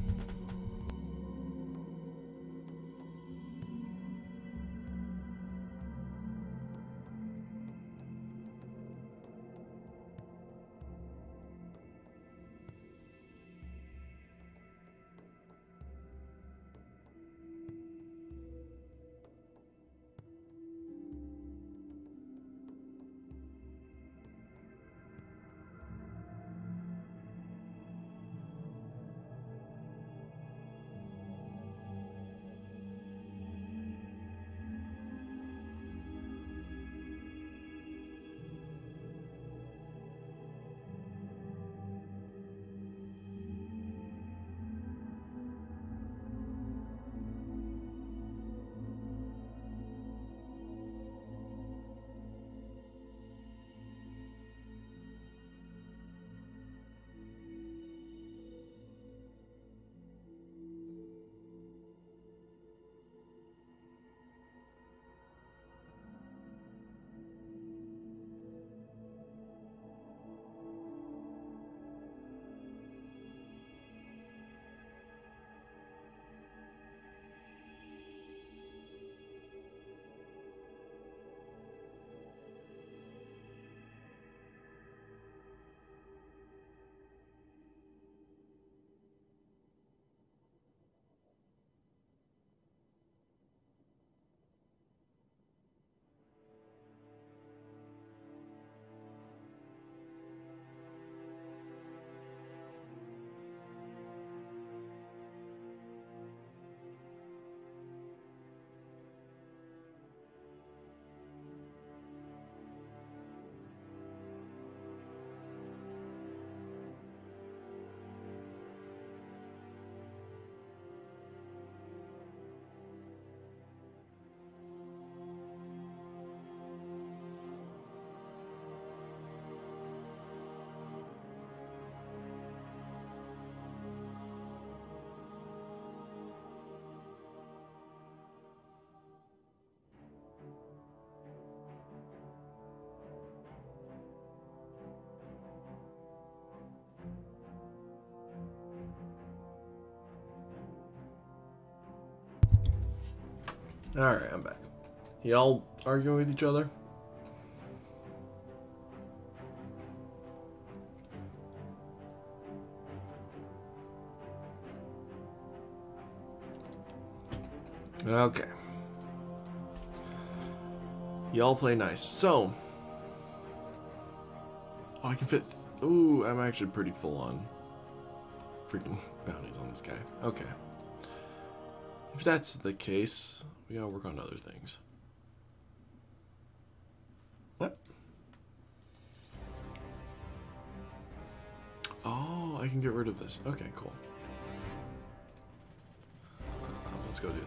Alright, I'm back. Y'all arguing with each other? Okay. Y'all play nice. So. Oh, I can fit. Ooh, I'm actually pretty full on freaking bounties on this guy. Okay. If that's the case, we gotta work on other things. What? Oh, I can get rid of this. Okay, cool. Let's go do that.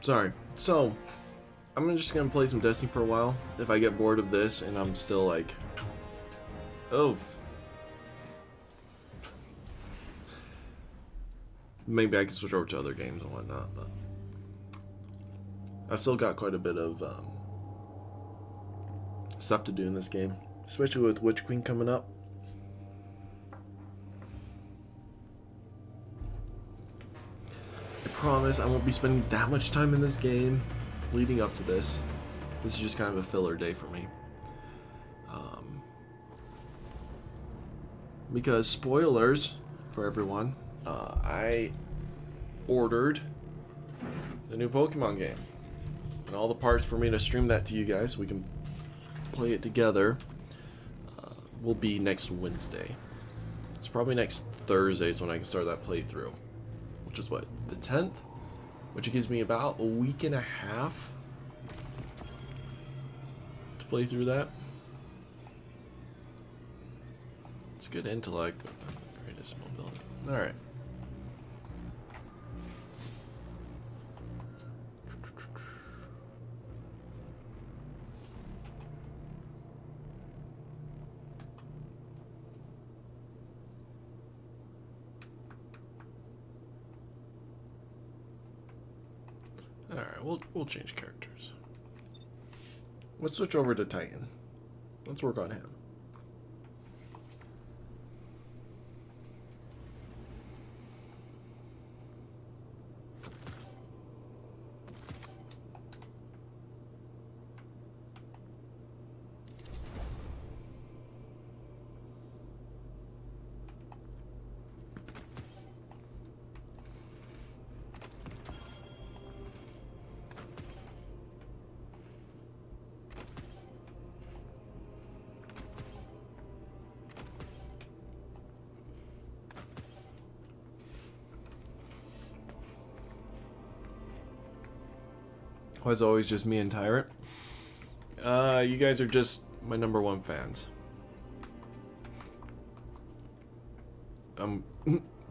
Sorry. So, I'm just gonna play some Destiny for a while. If I get bored of this and I'm still like, oh, maybe I can switch over to other games and whatnot. But I've still got quite a bit of stuff to do in this game, especially with Witch Queen coming up. I promise I won't be spending that much time in this game leading up to this. This is just kind of a filler day for me. Because spoilers for everyone, I ordered the new Pokemon game. And all the parts for me to stream that to you guys so we can play it together will be next Wednesday. It's probably next Thursday is when I can start that playthrough. Which is what, the 10th? Which gives me about a week and a half to play through that. It's good intellect, but not the greatest mobility. Alright. Alright, we'll change characters. Let's switch over to Titan. Let's work on him. Why is it always just me and Tyrant? You guys are just my #1 fans. I'm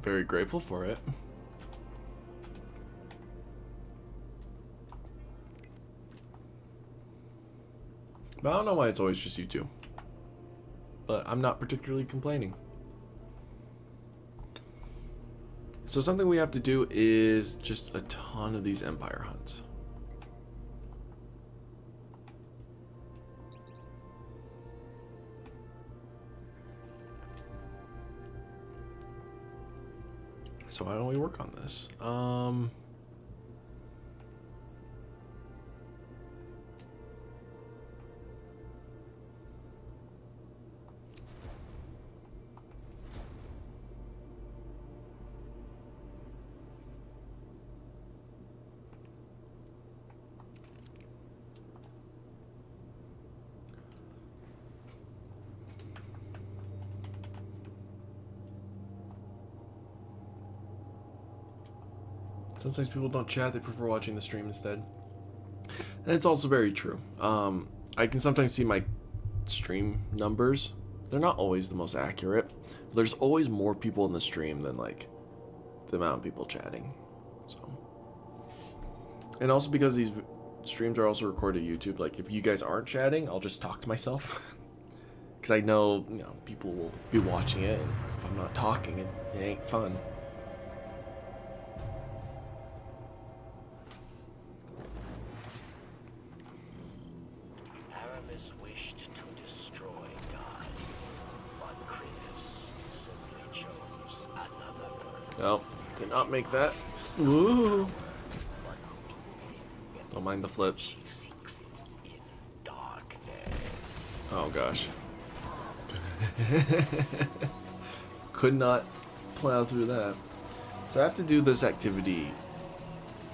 very grateful for it. But I don't know why it's always just you two. But I'm not particularly complaining. So something we have to do is just a ton of these Empire hunts. So why don't we work on this? Sometimes people don't chat, they prefer watching the stream instead. And it's also very true. I can sometimes see my stream numbers. They're not always the most accurate. But there's always more people in the stream than like the amount of people chatting. So, and also because these streams are also recorded to YouTube, like if you guys aren't chatting, I'll just talk to myself. Because I know, people will be watching it, and if I'm not talking, it ain't fun. Oh, did not make that. Woo! Don't mind the flips. Oh gosh. Could not plow through that. So I have to do this activity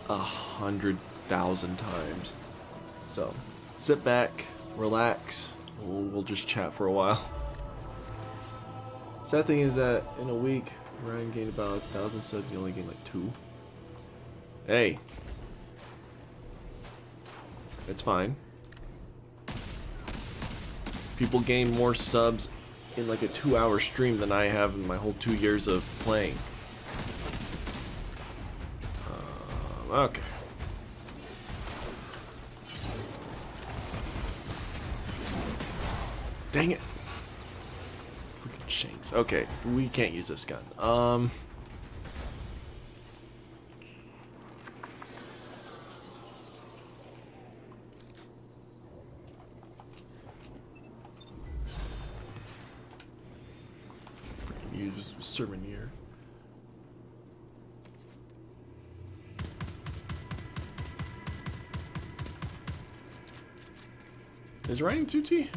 100,000 times. So sit back, relax, we'll just chat for a while. Sad thing is that in a week, Ryan gained about 1,000 subs, you only gained like 2. Hey. It's fine. People gain more subs in like a 2-hour stream than I have in my whole 2 years of playing. Okay. Dang it. Freaking shanks. Okay, we can't use this gun. Use Sermonier. Is Ryan Tutti?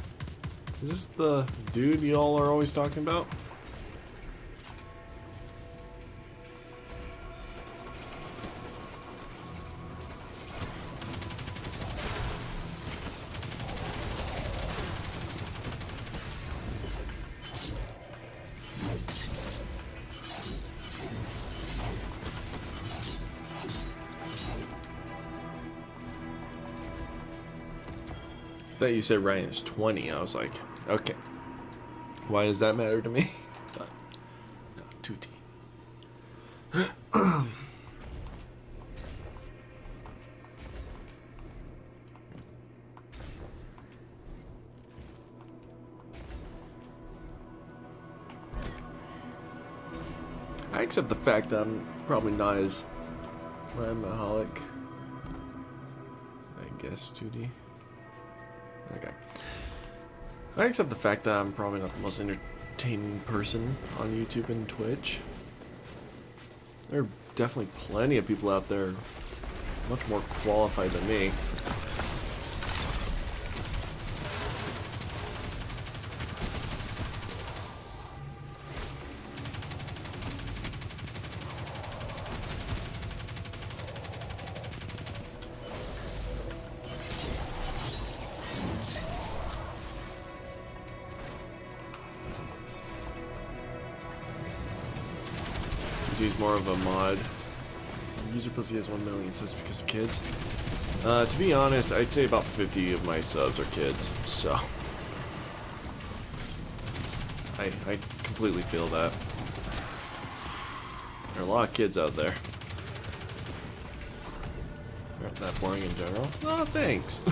Is this the dude y'all are always talking about? I thought you said Ryan is 20. I was like, okay. Why does that matter to me? But, no, Tutti. I accept the fact that I'm probably not as Ryan-maholic. I guess, Tutti. Okay. I accept the fact that I'm probably not the most entertaining person on YouTube and Twitch. There are definitely plenty of people out there much more qualified than me. He's more of a mod. User pussy has 1 million subs because of kids. To be honest, I'd say about 50 of my subs are kids, so I completely feel that. There are a lot of kids out there. Aren't that boring in general? Oh, thanks.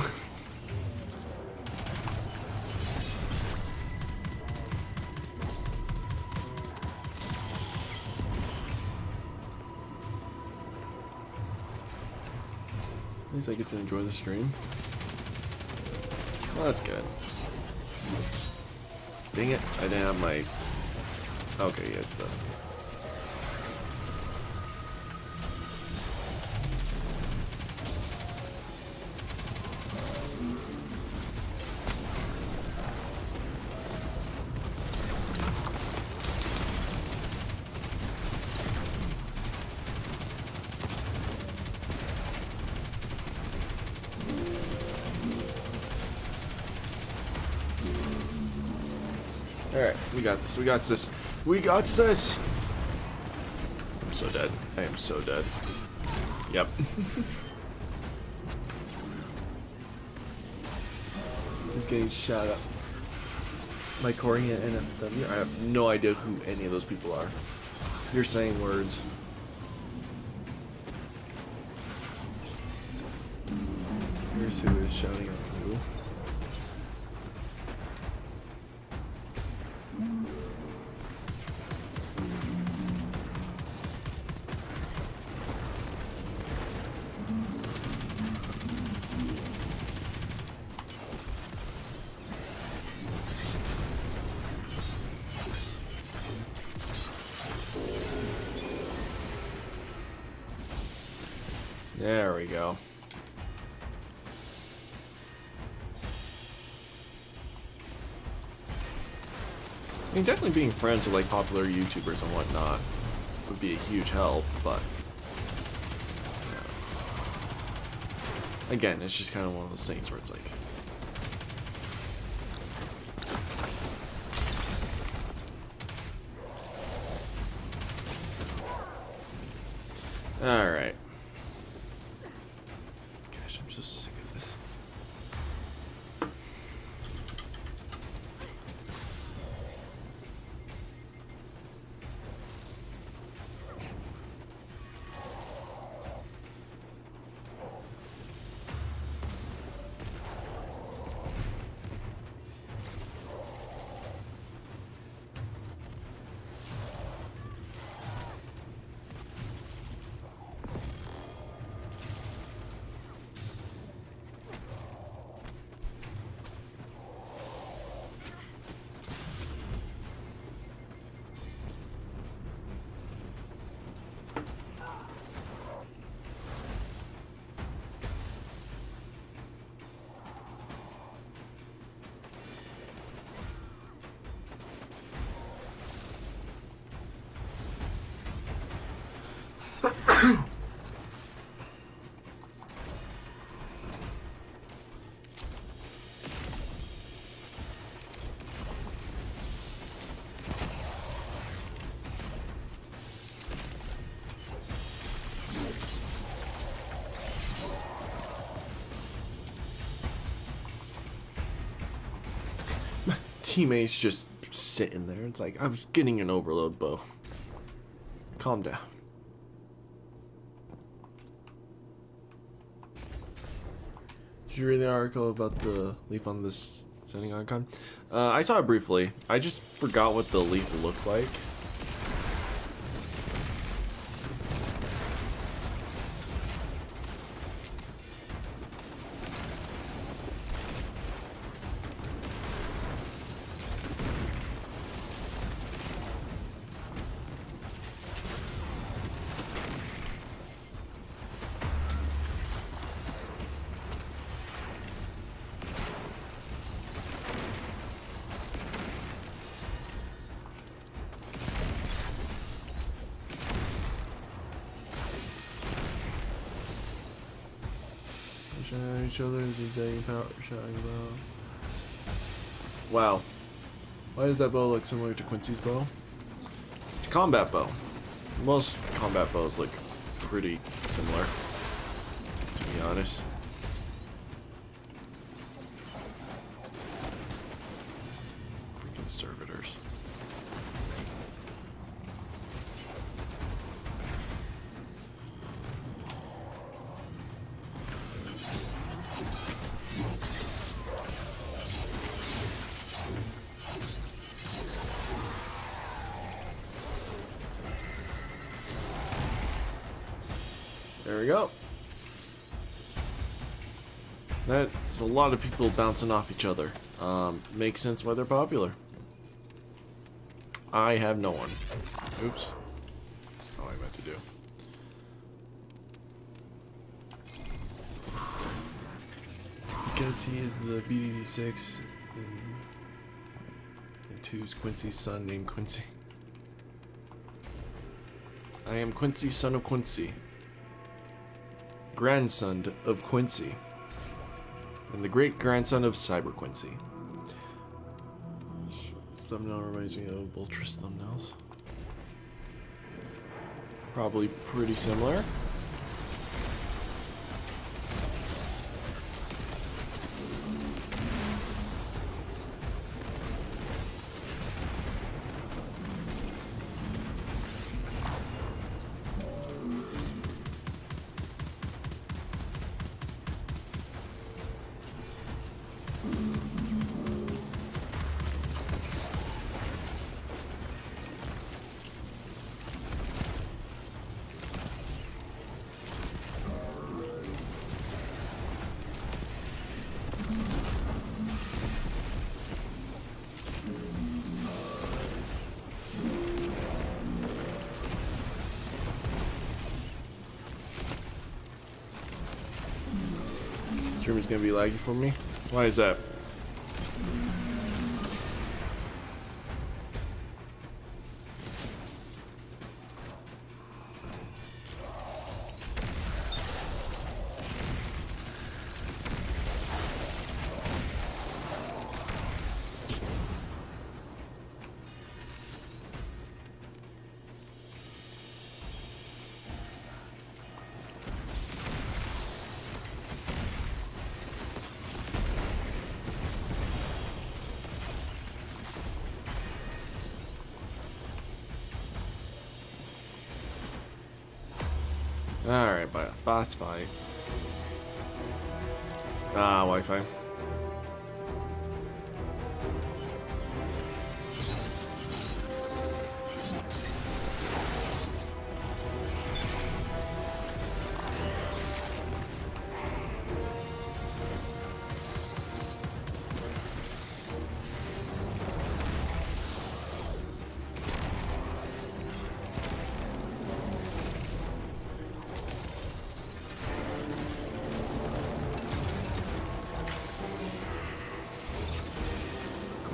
At least I get to enjoy the stream. Well, that's good. Dang it, I didn't have my... Okay, yes, the... Alright, we got this, we got this. We got this! I'm so dead. I am so dead. Yep. He's getting shot up by Corey and NFW. I have no idea who any of those people are. You're saying words. Here's who is shouting at who. There we go. I mean, definitely being friends with like popular YouTubers and whatnot. would be a huge help, but again, it's just kind of one of those things where it's like, all right. Gosh, I'm so sick of this. Teammates just sitting there. It's like, I was getting an overload bow. Calm down. Did you read the article about the leaf on this setting icon? I saw it briefly. I just forgot what the leaf looks like. Each other is a power shotting bow. Wow. Why does that bow look similar to Quincy's bow? It's a combat bow. Most combat bows look pretty similar, to be honest. Freaking servitors. There we go. That's a lot of people bouncing off each other. Makes sense why they're popular. I have no one. Oops. That's not what I meant to do. Because he is the BDD6 and 2's Quincy's son named Quincy. I am Quincy, son of Quincy. Grandson of Quincy. And the great-grandson of Cyber Quincy. Thumbnail reminds me of Boltrus thumbnails. Probably pretty similar. Stream is gonna be laggy for me. Why is that? Alright, boss fight. Ah, Wi-Fi.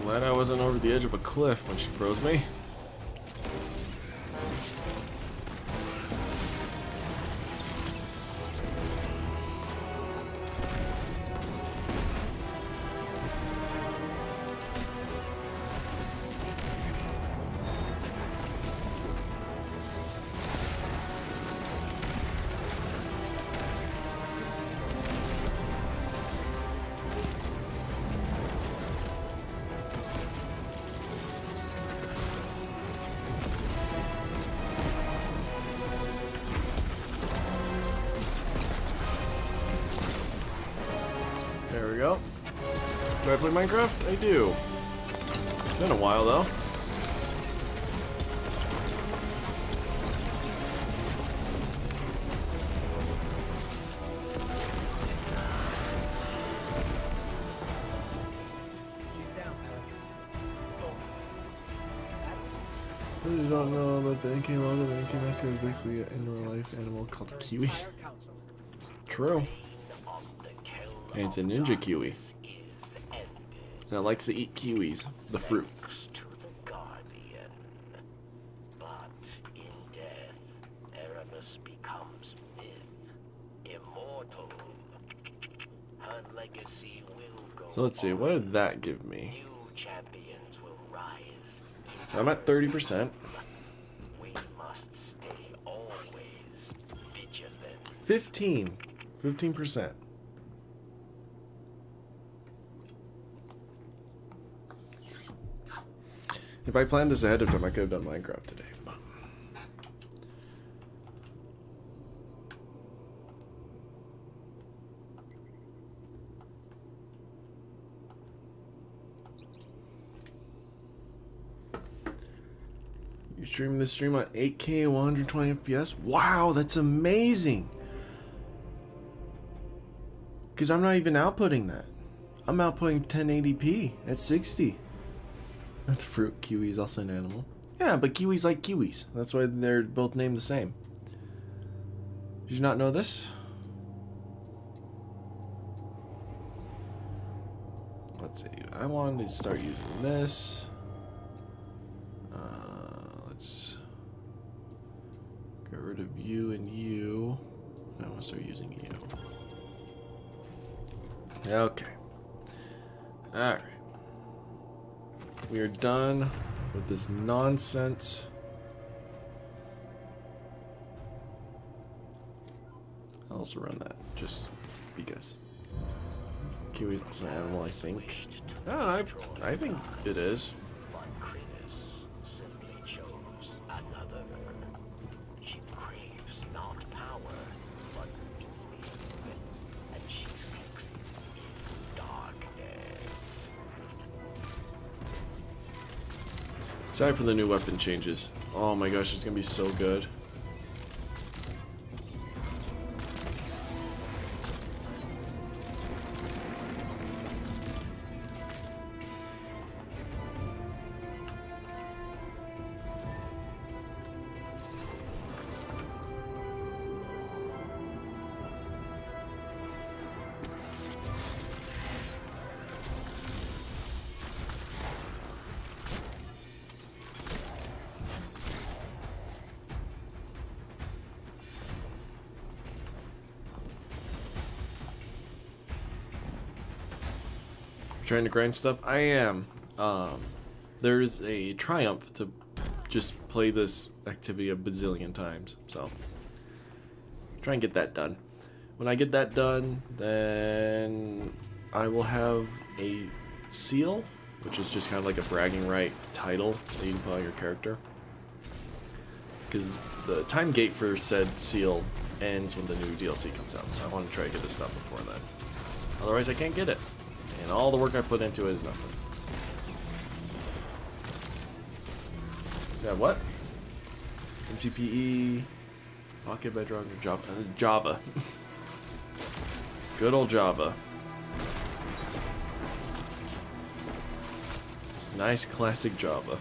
Glad I wasn't over the edge of a cliff when she froze me. There we go. Do I play Minecraft? I do. It's been a while though. She's down, Alex. Let's go. That's I really don't know about the NK logo. The NK master is basically an in-real-life animal called a kiwi. entire council. True. And it's a ninja kiwi. And it likes to eat kiwis, the fruit. To the Guardian. But in death, Erebus becomes myth. Immortal. Her legacy will go So let's see, what did that give me? New champions will rise. So I'm at 30%. We must stay always vigilant. 15%. If I planned this ahead of time, I could have done Minecraft today. But you're streaming this stream on 8K 120 FPS? Wow, that's amazing! Because I'm not even outputting that. I'm outputting 1080p at 60. Not the fruit. Kiwi is also an animal. Yeah, but kiwis like kiwis. That's why they're both named the same. Did you not know this? Let's see. I wanted to start using this. Let's get rid of you and you. I want to start using you. Okay. Alright. We are done with this nonsense. I'll also run that, just because. Kiwi is an animal, I think. Ah, I think it is. But Kritis simply chose another. She craves not power, but meaning. And she seeks it in darkness. Excited for the new weapon changes. Oh my gosh, it's gonna be so good. Trying to grind stuff? I am. There's a triumph to just play this activity a bazillion times, so try and get that done. When I get that done, then I will have a seal, which is just kind of like a bragging right title that you can put on your character. Because the time gate for said seal ends when the new DLC comes out, so I want to try to get this stuff before then. Otherwise, I can't get it, and all the work I put into it is nothing. Yeah, what? MTPE, Pocket Bedrock, or Java? Java. Good old Java. Just nice classic Java.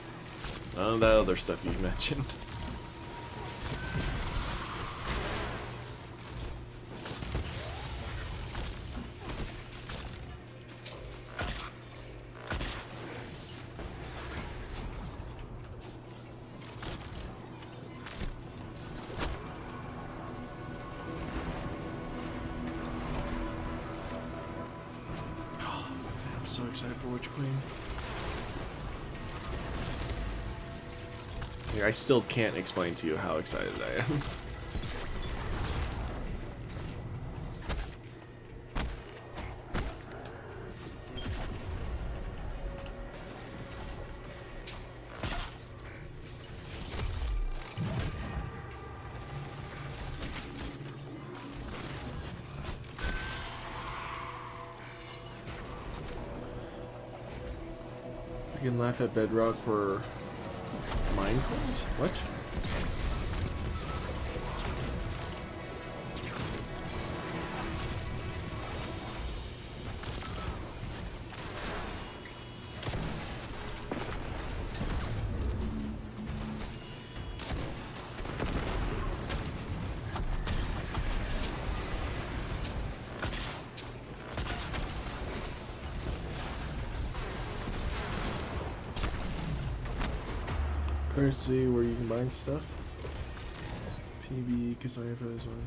None of that other stuff you mentioned. I'm so excited for Witch Queen. I still can't explain to you how excited I am. You can laugh at Bedrock for mine coins? What? Currency where you can buy stuff. PB, because I have this one.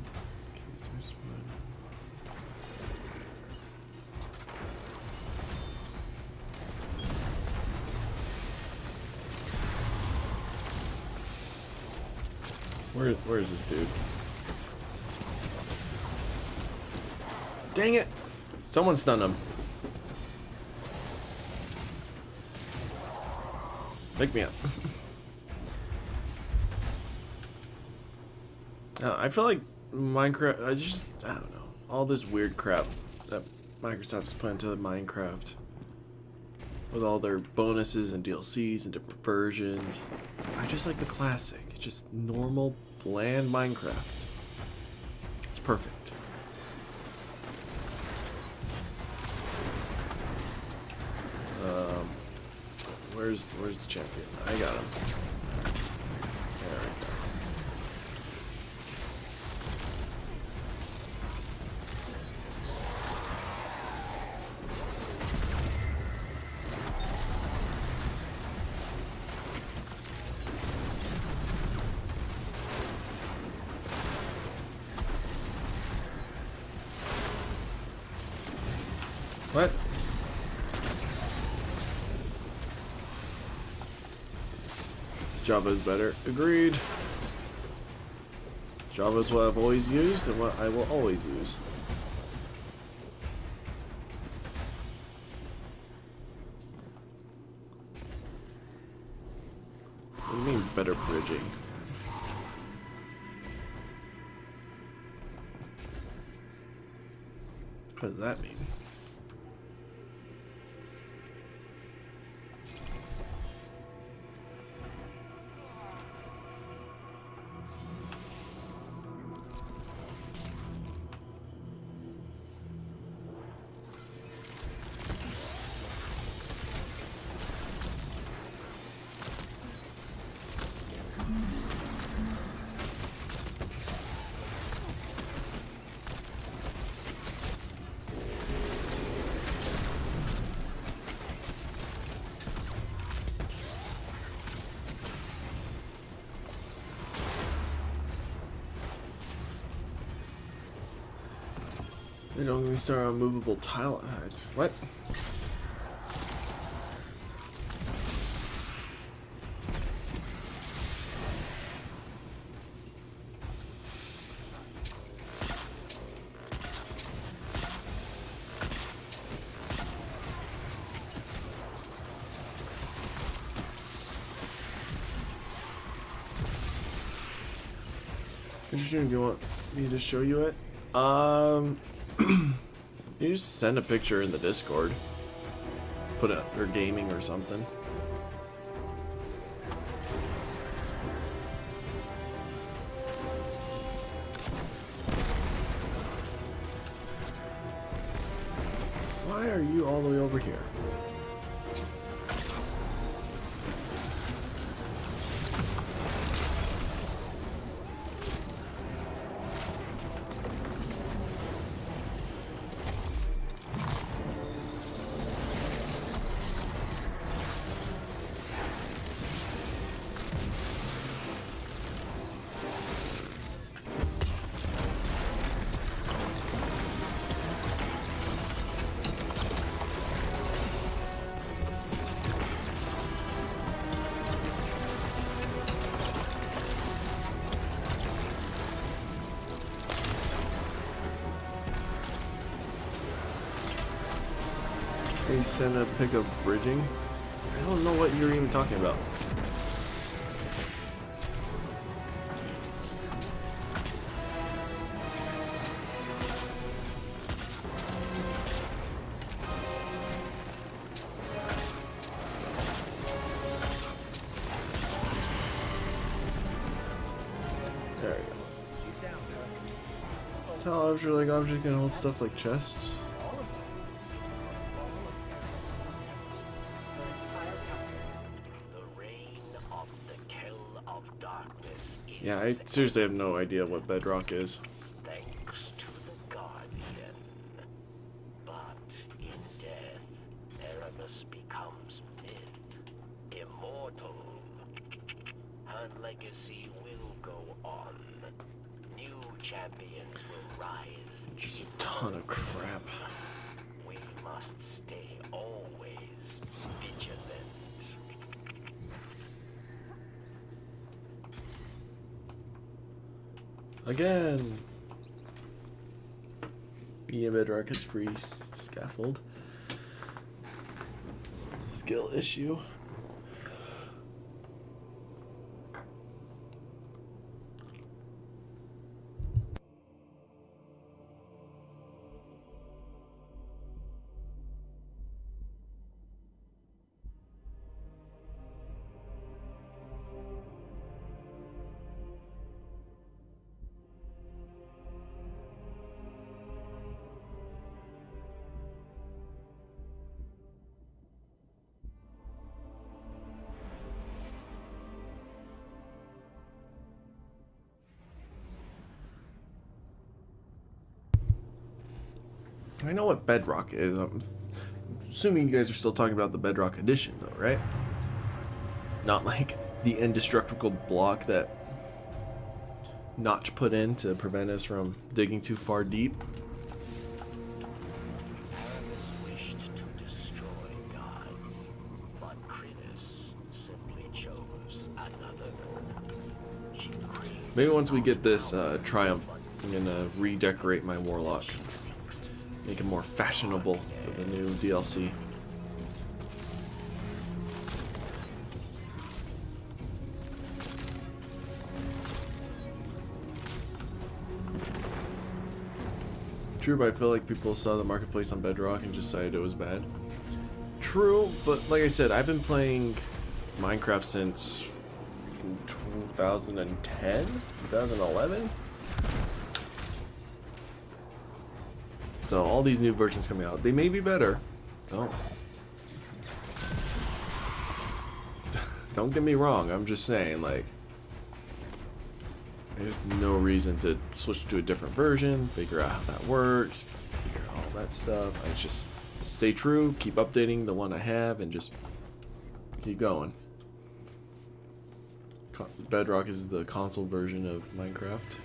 Where is this dude? Dang it! Someone stunned him. Pick me up. I feel like Minecraft, I don't know, all this weird crap that Microsoft's put into Minecraft with all their bonuses and DLCs and different versions. I just like the classic, just normal, bland Minecraft. It's perfect. Where's the champion? I got him. There we go. What? Java is better. Agreed. Java is what I've always used and what I will always use. What do you mean better bridging? What does that mean? They don't get me started on movable tile. What? Interesting. Do you want me to show you it? You just send a picture in the Discord. Put it or gaming or something. Why are you all the way over here? Hey, send a pic of bridging? I don't know what you're even talking about. There we go. She's down, Alex. Tell object like object can hold stuff like chests. All of them. All of Paris' intents. Her entire council. The reign of the kill of darkness is Yeah, I seriously have no idea what bedrock is. thanks to the Guardian. But in death, Erebus becomes myth, immortal. Her legacy will go on. New champions will rise. Just a ton of crap. We must stay always vigilant. Again. Yeah, bedrock is free scaffold. Skill issue. I know what bedrock is. I'm assuming you guys are still talking about the bedrock edition, though, right? Not like the indestructible block that Notch put in to prevent us from digging too far deep. Erebus wished to destroy gods, but Crinus simply chose another. She craved Maybe once we get this triumph, I'm gonna redecorate my warlock. Make it more fashionable for the new DLC. True, but I feel like people saw the marketplace on Bedrock and just decided it was bad. True, but like I said, I've been playing Minecraft since 2010, 2011. So all these new versions coming out, they may be better. Don't get me wrong. I'm just saying, like, there's no reason to switch to a different version, figure out how that works, figure out all that stuff. I just stay true, keep updating the one I have, and just keep going. Bedrock is the console version of Minecraft,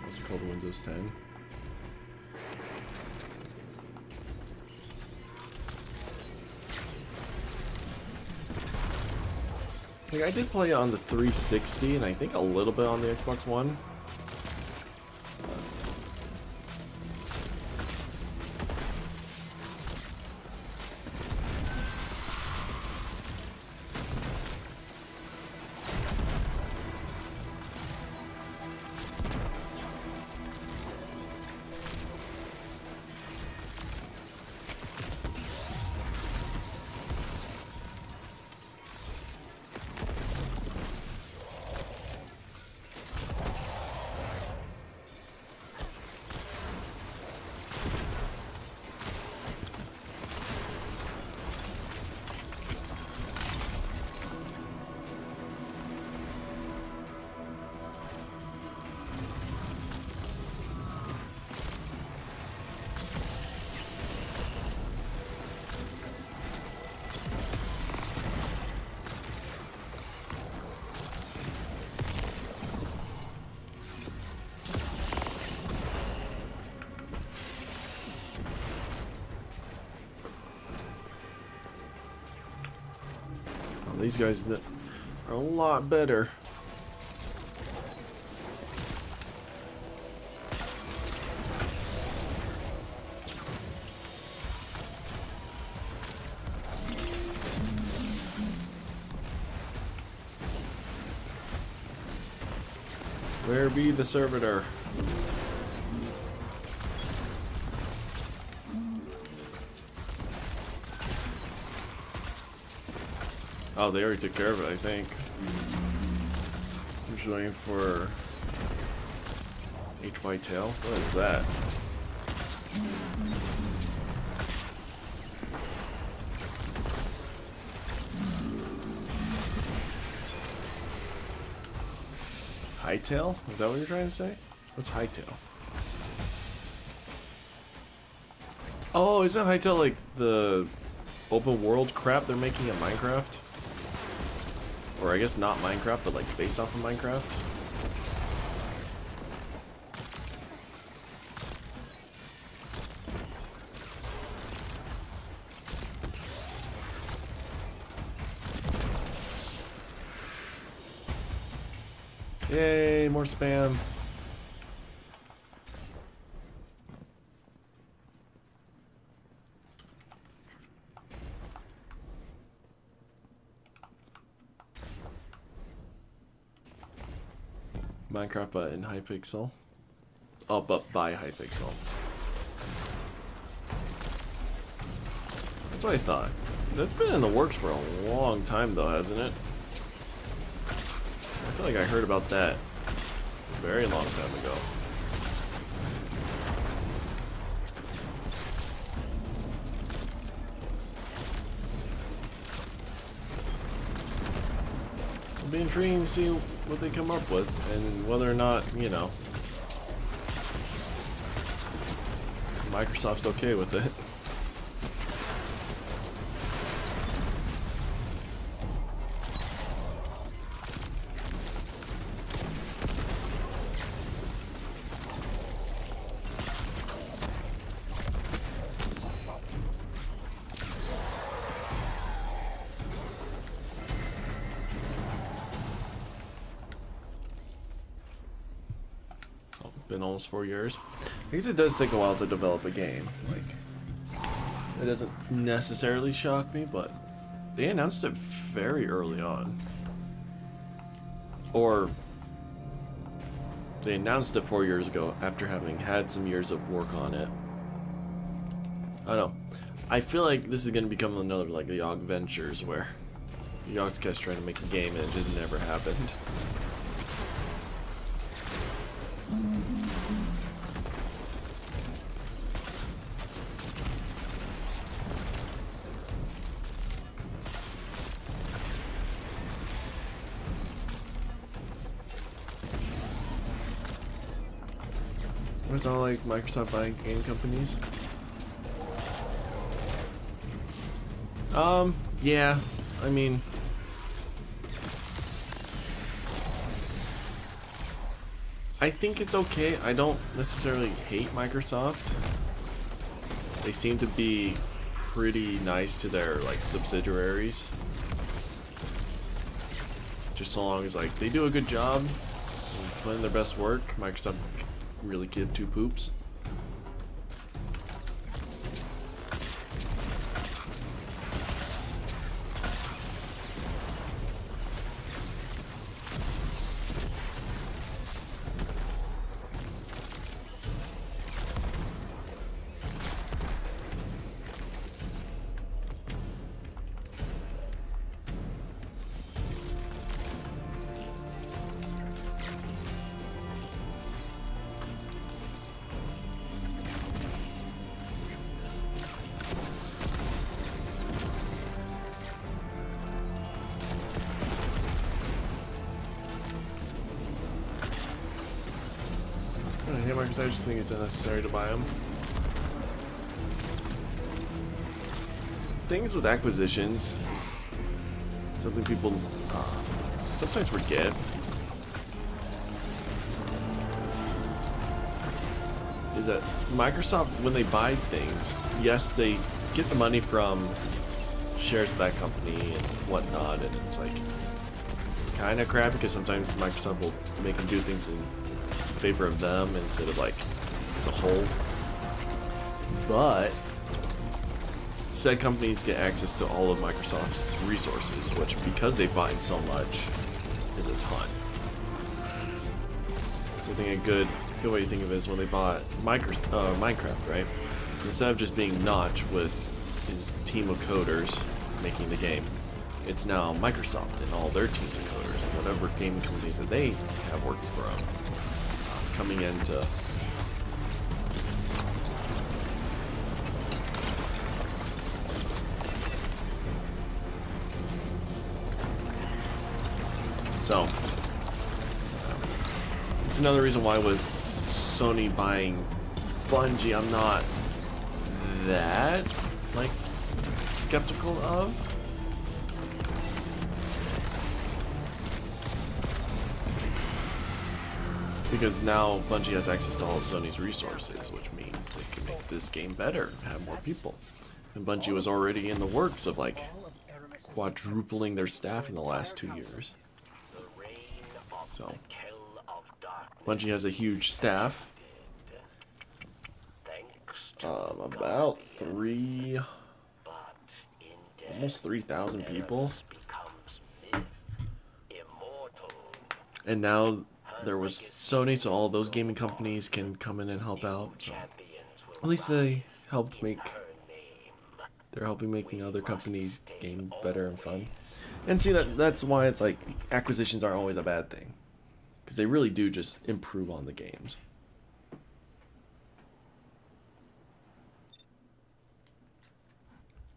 also called Windows 10. Like, I did play it on the 360 and I think a little bit on the Xbox One. Oh, these guys are a lot better. Where be the servitor? Oh, they already took care of it, I think. I'm just waiting for HY tail. What is that? Hightail? Is that what you're trying to say? What's hightail? Oh, isn't hightail like the open world crap they're making in Minecraft? Or I guess not Minecraft, but like based off of Minecraft? Yay, more spam. Minecraft but in Hypixel. Oh, but by Hypixel. That's what I thought. That's been in the works for a long time though, hasn't it? I feel like I heard about that a very long time ago. It'll be intriguing to see what they come up with and whether or not, you know, Microsoft's okay with it. Been almost 4 years. I guess it does take a while to develop a game. Like, it doesn't necessarily shock me, but they announced it very early on. Or they announced it 4 years ago after having had some years of work on it. I don't know. I feel like this is going to become another like the Yogg Ventures where Yogg's kept trying to make a game and it just never happened. It's all like Microsoft buying game companies. Yeah, I mean, I think it's okay. I don't necessarily hate Microsoft. They seem to be pretty nice to their like subsidiaries. Just so long as like they do a good job and put in their best work, Microsoft really give two poops. I just think it's unnecessary to buy them. Things with acquisitions is something people sometimes forget. Is that Microsoft, when they buy things, yes, they get the money from shares of that company and whatnot, and it's like kind of crap because sometimes Microsoft will make them do things in favor of them instead of like as a whole. But said companies get access to all of Microsoft's resources, which because they buy so much is a ton. So I think a good way to think of it is when they bought Minecraft, right? So instead of just being Notch with his team of coders making the game, it's now Microsoft and all their teams of coders and whatever gaming companies that they have working for them coming into. So it's another reason why with Sony buying Bungie, I'm not that like skeptical of. Because now Bungie has access to all of Sony's resources, which means they can make this game better, have more people. And Bungie was already in the works of like quadrupling their staff in the last 2 years. So Bungie has a huge staff. About almost 3,000 people. And now there was Sony, so all those gaming companies can come in and help out. So at least they helped make. They're helping making other companies' game better and fun. And see that's why it's like acquisitions aren't always a bad thing, because they really do just improve on the games.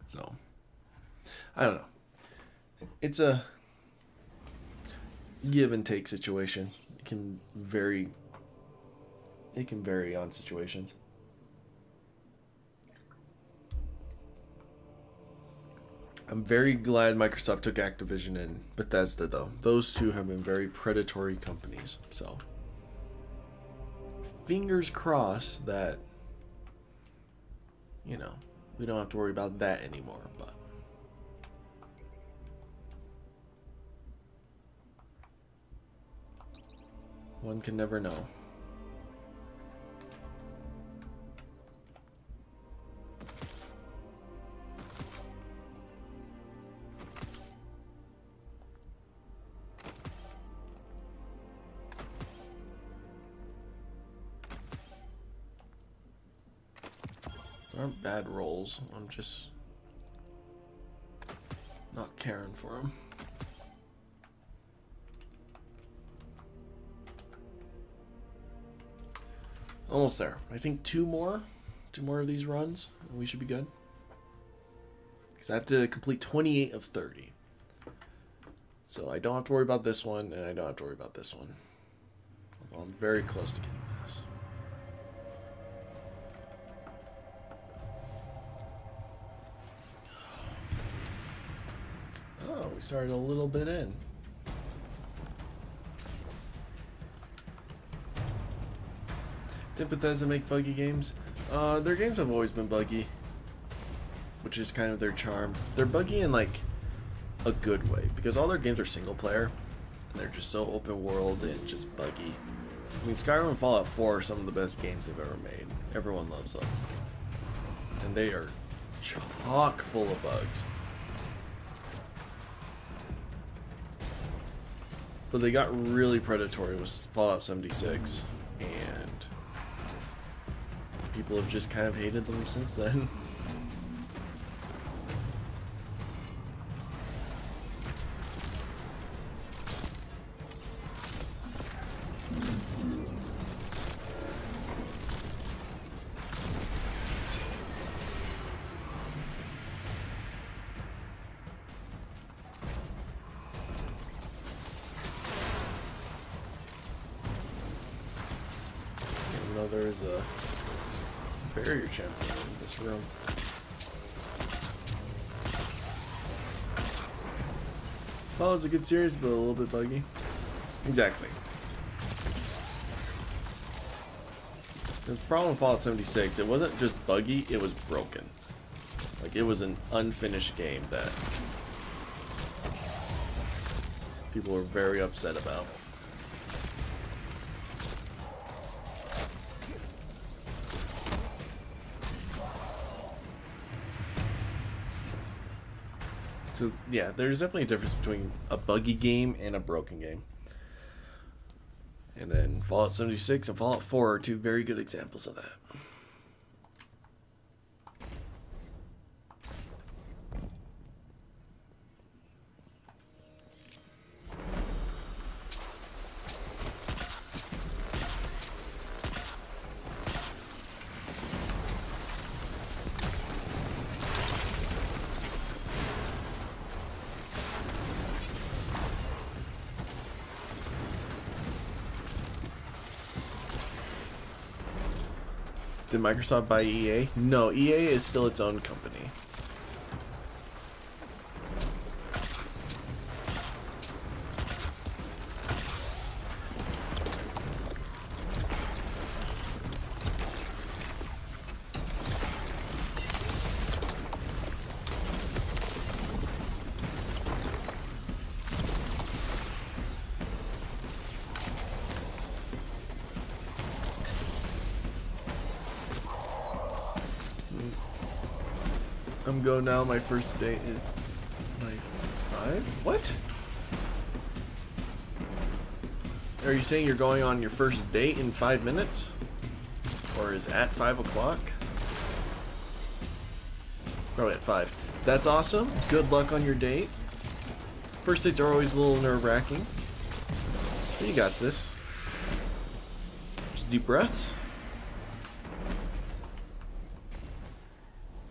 So I don't know. It's a give and take situation. It can vary on situations. I'm very glad Microsoft took Activision and Bethesda, though. Those two have been very predatory companies. So fingers crossed that, you know, we don't have to worry about that anymore. But one can never know. There aren't bad rolls. I'm just not caring for them. Almost there. I think two more of these runs, and we should be good. Because I have to complete 28 of 30. So I don't have to worry about this one, and I don't have to worry about this one. Although I'm very close to getting this. Oh, we started a little bit in. Did Bethesda make buggy games? Their games have always been buggy, which is kind of their charm. They're buggy in like a good way, because all their games are single player, and they're just so open world and just buggy. I mean, Skyrim and Fallout 4 are some of the best games they've ever made. Everyone loves them. And they are chock full of bugs. But they got really predatory with Fallout 76, and people have just kind of hated them since then. There's a barrier champion in this room. Well, it's a good series, but a little bit buggy. Exactly. The problem with Fallout 76, it wasn't just buggy, it was broken. Like, it was an unfinished game that people were very upset about. So, yeah, there's definitely a difference between a buggy game and a broken game. And then Fallout 76 and Fallout 4 are two very good examples of that. Did Microsoft buy EA? No, EA is still its own company. I'm go now. My first date is like 5? What? Are you saying you're going on your first date in 5 minutes? Or is at 5 o'clock? Probably at 5. That's awesome. Good luck on your date. First dates are always a little nerve-wracking. You got this. Just deep breaths.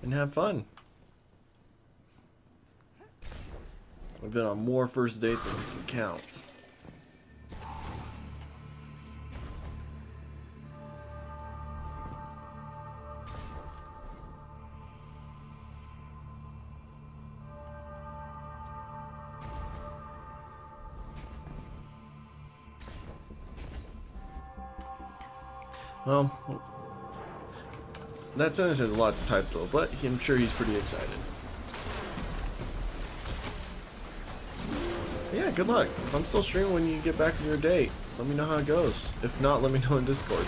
And have fun. I've been on more first dates than you can count. Well, that sentence has a lot to type though, but I'm sure he's pretty excited. Yeah, good luck. If I'm still streaming when you get back from your date, let me know how it goes. If not, let me know in Discord.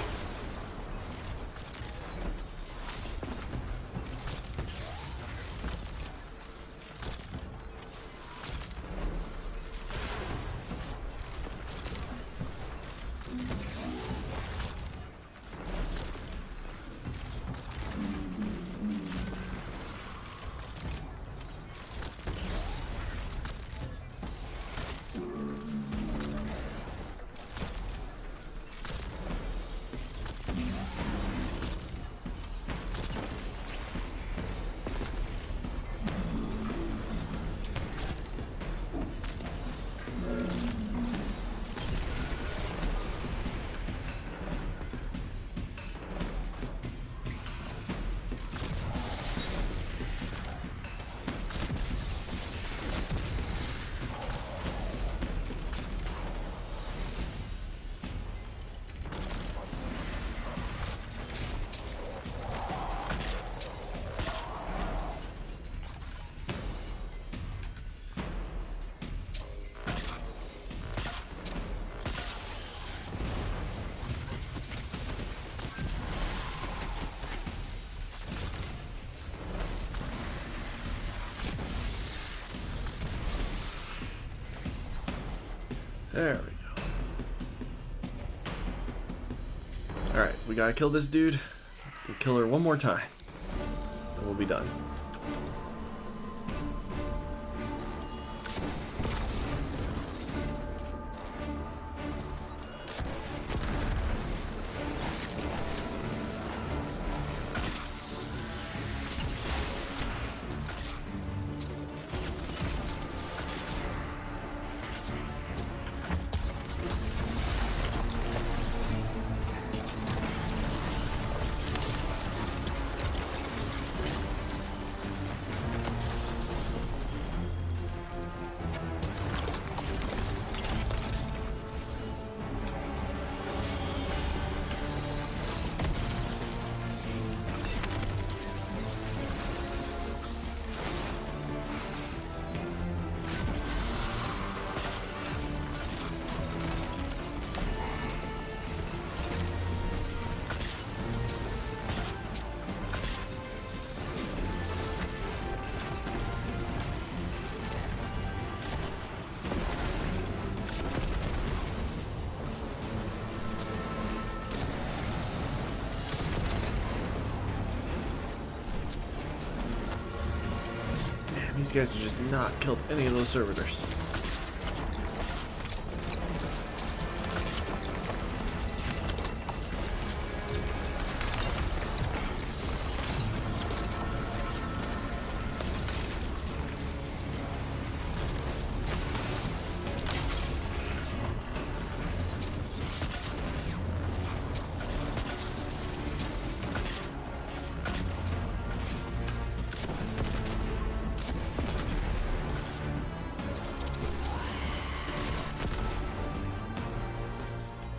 There we go. Alright, we gotta kill this dude. We'll kill her one more time. And we'll be done. These guys have just not killed any of those servitors.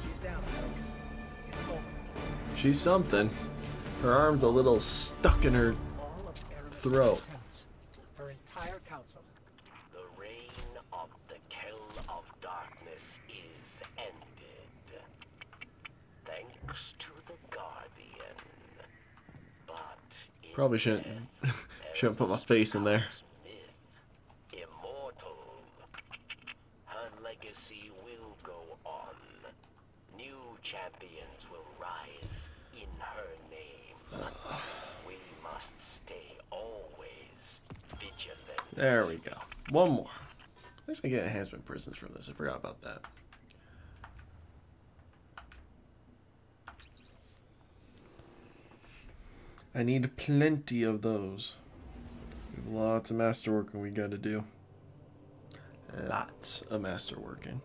She's down, Alex. Get over. She's something. Her arm's a little stuck in her All of Erebus' throat. attempts. Her entire council. The reign of the Kill of Darkness is ended. Thanks to the Guardian. But Probably shouldn't shouldn't put my face in there. Myth, immortal. Her legacy will go on. New champions will rise in her name. We must stay always vigilant. There we go. One more. At least I get enhancement prisons from this. I forgot about that. I need plenty of those. We have lots of masterworking we gotta do. Lots of masterworking.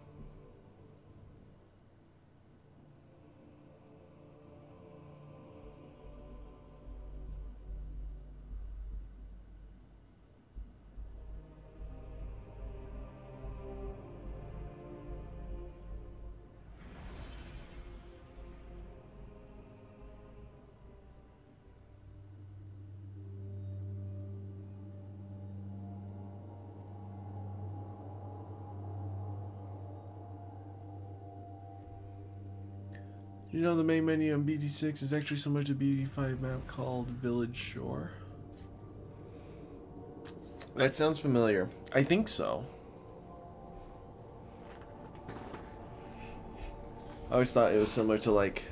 You know the main menu on BD6 is actually similar to BD5 map called Village Shore? That sounds familiar. I think so. I always thought it was similar to like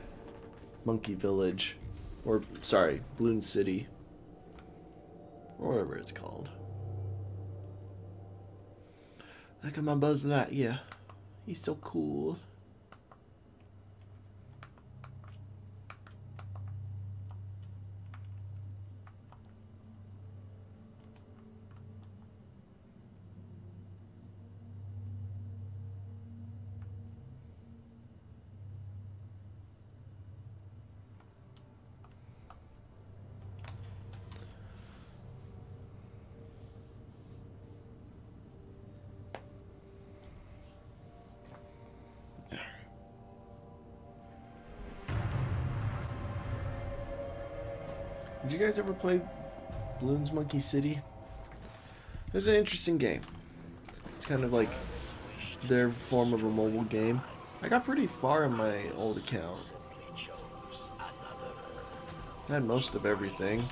Monkey Village, or sorry, Balloon City, or whatever it's called. Look at my Buzz Lightyear. He's so cool. Did you guys ever play Bloons Monkey City? It was an interesting game. It's kind of like their form of a mobile game. I got pretty far in my old account. I had most of everything.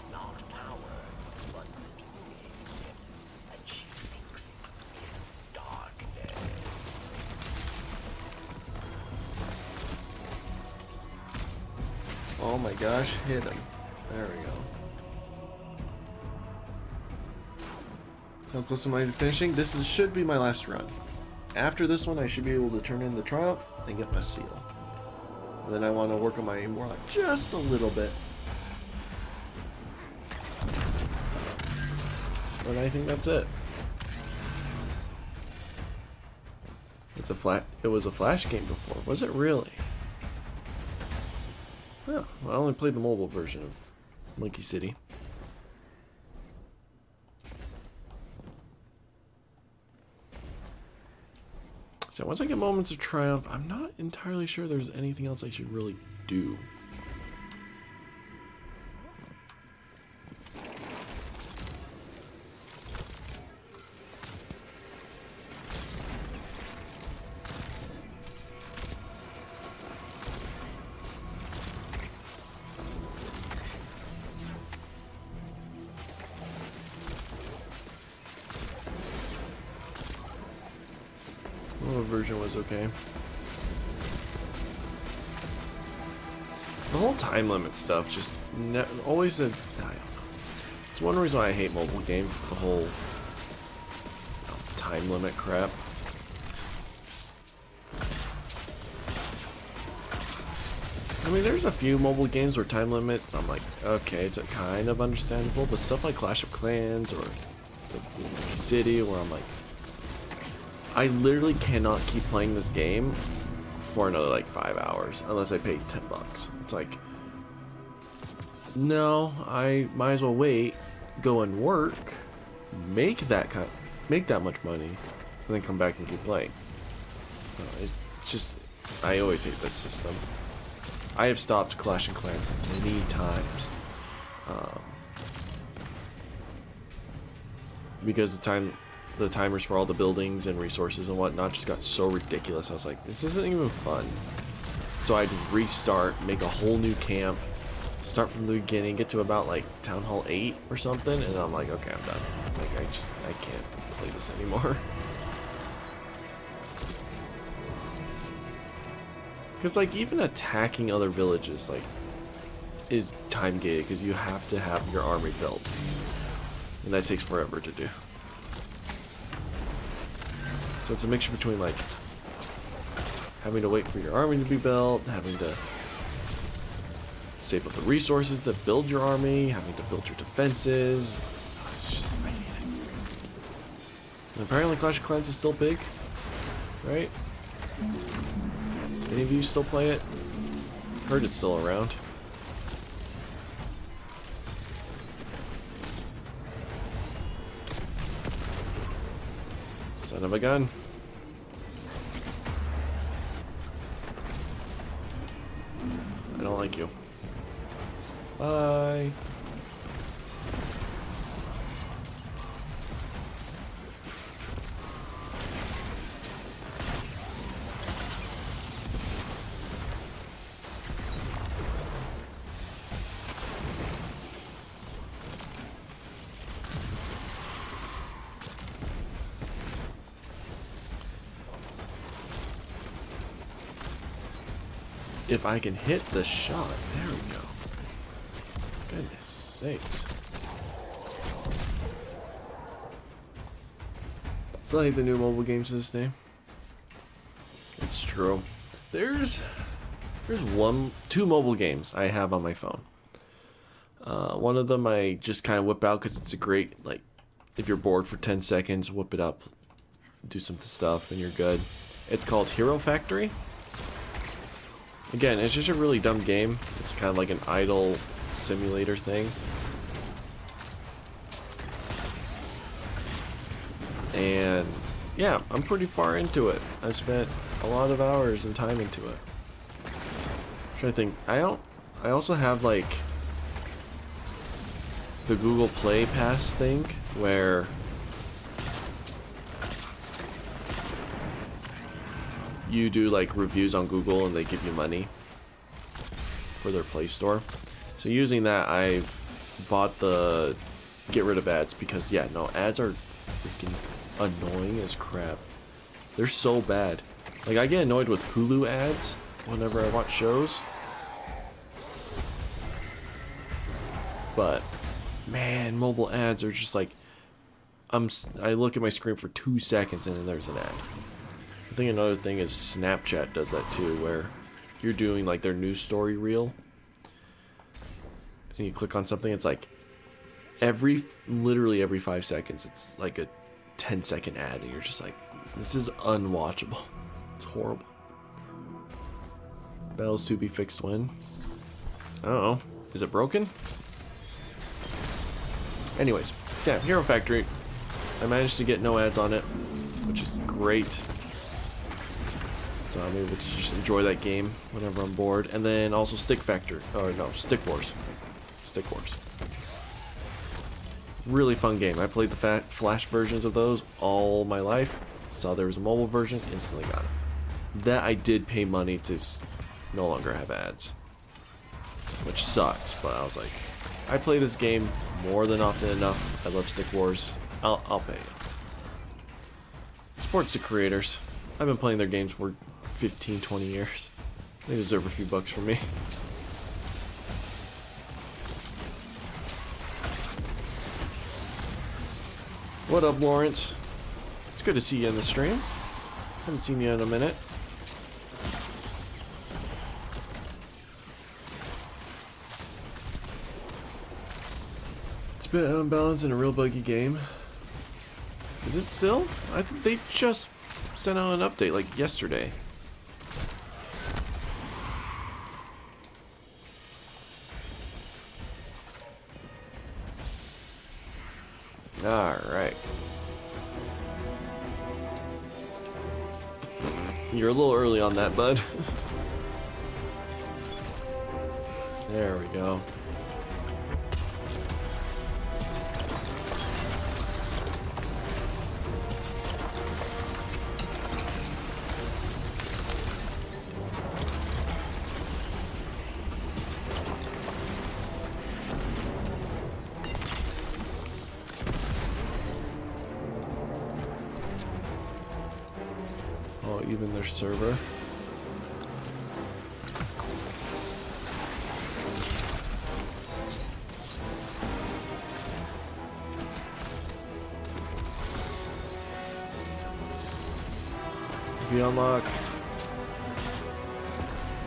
Oh my gosh, hit him. There we go. How close am I to finishing? This should be my last run. After this one, I should be able to turn in the Triumph and get my seal. And then I want to work on my Warlock just a little bit. But I think that's it. It was a Flash game before. Was it really? Oh, well, I only played the mobile version of Monkey City. So once I get Moments of Triumph, I'm not entirely sure there's anything else I should really do. Version was okay. The whole time limit stuff just always I don't know. It's one reason why I hate mobile games. It's the whole time limit crap. I mean, there's a few mobile games where time limits, I'm like, okay, it's a kind of understandable, but stuff like Clash of Clans or the City, where I'm like, I literally cannot keep playing this game for another like 5 hours unless I pay $10. It's like, no, I might as well wait, go and work, make that much money, and then come back and keep playing. It's just, I always hate this system. I have stopped Clash of Clans many times because the timers for all the buildings and resources and whatnot just got so ridiculous. I was like, this isn't even fun. So I'd restart, make a whole new camp, start from the beginning, get to about like Town Hall 8 or something, and I'm like, okay, I'm done. Like, I can't play this anymore. Because like even attacking other villages like is time gated because you have to have your army built, and that takes forever to do. So it's a mixture between like having to wait for your army to be built, having to save up the resources to build your army, having to build your defenses. It's just, I hate it. And apparently Clash of Clans is still big, right? Any of you still play it? Heard it's still around. Son of a gun. I don't like you. Bye. If I can hit the shot, there we go. Goodness sakes. Still hate the new mobile games this day. It's true. There's two mobile games I have on my phone. One of them I just kind of whip out because it's a great, like, if you're bored for 10 seconds, whip it up, do some stuff, and you're good. It's called Hero Factory. Again, it's just a really dumb game. It's kind of like an idle simulator thing. And yeah, I'm pretty far into it. I've spent a lot of hours and time into it. I'm trying to think. I also have like the Google Play Pass thing where you do like reviews on Google and they give you money for their Play Store. So using that, I've bought the get rid of ads because yeah, no, ads are freaking annoying as crap. They're so bad. Like, I get annoyed with Hulu ads whenever I watch shows. But man, mobile ads are just like, I look at my screen for 2 seconds and then there's an ad. I think another thing is Snapchat does that too, where you're doing like their news story reel and you click on something, it's like literally every 5 seconds it's like a 10-second ad and you're just like, this is unwatchable. It's horrible. Battles to be fixed when? I don't know. Is it broken? Anyways, so yeah, Hero Factory. I managed to get no ads on it, which is great. So I'm able to just enjoy that game whenever I'm bored. And then also Stick Wars. Stick Wars. Really fun game. I played the Flash versions of those all my life. Saw there was a mobile version, instantly got it. That I did pay money to no longer have ads, which sucks. But I was like, I play this game more than often enough. I love Stick Wars. I'll pay it. Supports the creators. I've been playing their games for 15, 20 years. They deserve a few bucks from me. What up, Lawrence? It's good to see you in the stream. Haven't seen you in a minute. It's been unbalanced in a real buggy game. Is it still? I think they just sent out an update like yesterday. Alright. You're a little early on that, bud. There we go. Even their server. We unlock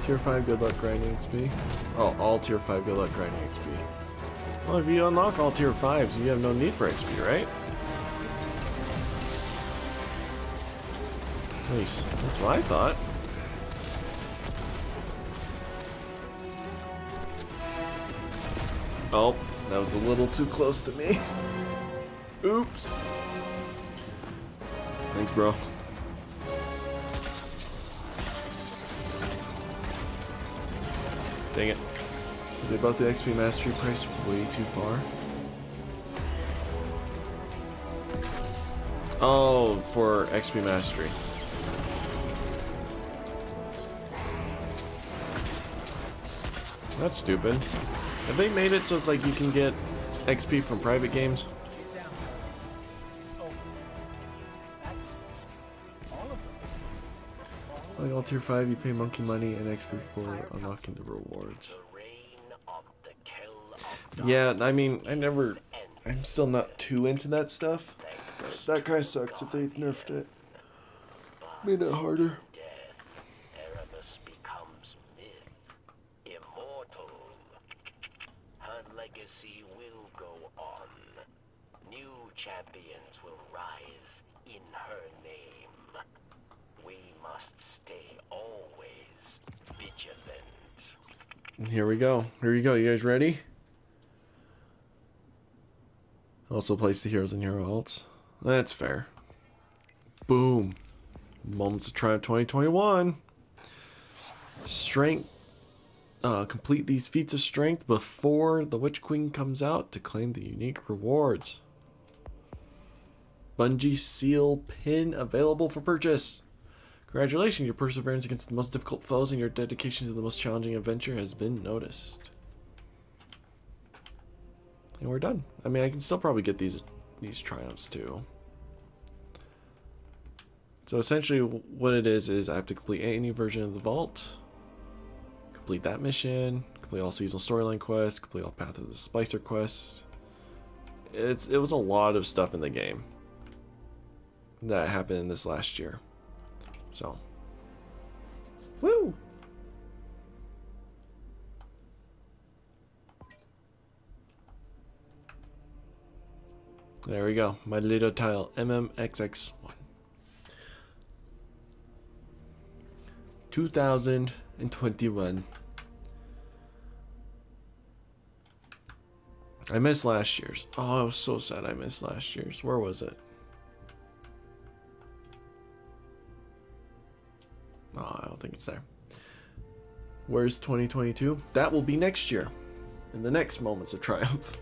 tier 5 good luck grinding XP. Oh, all tier 5 good luck grinding XP. Well, if you unlock all tier 5s, you have no need for XP, right? Nice. That's what I thought. Oh, that was a little too close to me. Oops. Thanks, bro. Dang it. They bought the XP mastery price way too far. Oh, for XP mastery. That's stupid. Have they made it so it's like you can get XP from private games? He's down, guys. It's over. That's all of them. Like all tier 5, you pay monkey money and XP for unlocking the rewards. The reign of the kill of Yeah, I mean, I'm still not too into that stuff. That guy sucks if they've nerfed it. Made it harder. death. Erebus becomes myth, immortal. Her legacy will go on. New champions will rise in her name. We must stay always vigilant. And here we go. Here you go. You guys ready? Also place the heroes and hero alts. That's fair. Boom. Moments of Triumph 2021. Strength. Complete these feats of strength before the Witch Queen comes out to claim the unique rewards. Bungie seal pin available for purchase. Congratulations, your perseverance against the most difficult foes and your dedication to the most challenging adventure has been noticed. And we're done. I mean, I can still probably get these triumphs too. So essentially what it is I have to complete any version of the vault, complete that mission, complete all seasonal storyline quests, complete all Path of the Splicer quests. It was a lot of stuff in the game that happened in this last year. So, woo! There we go. My little tile, MMXX1. 2021. I missed last year's. Oh, I was so sad I missed last year's. Where was it? Oh, I don't think it's there. Where's 2022? That will be next year. In the next Moments of Triumph.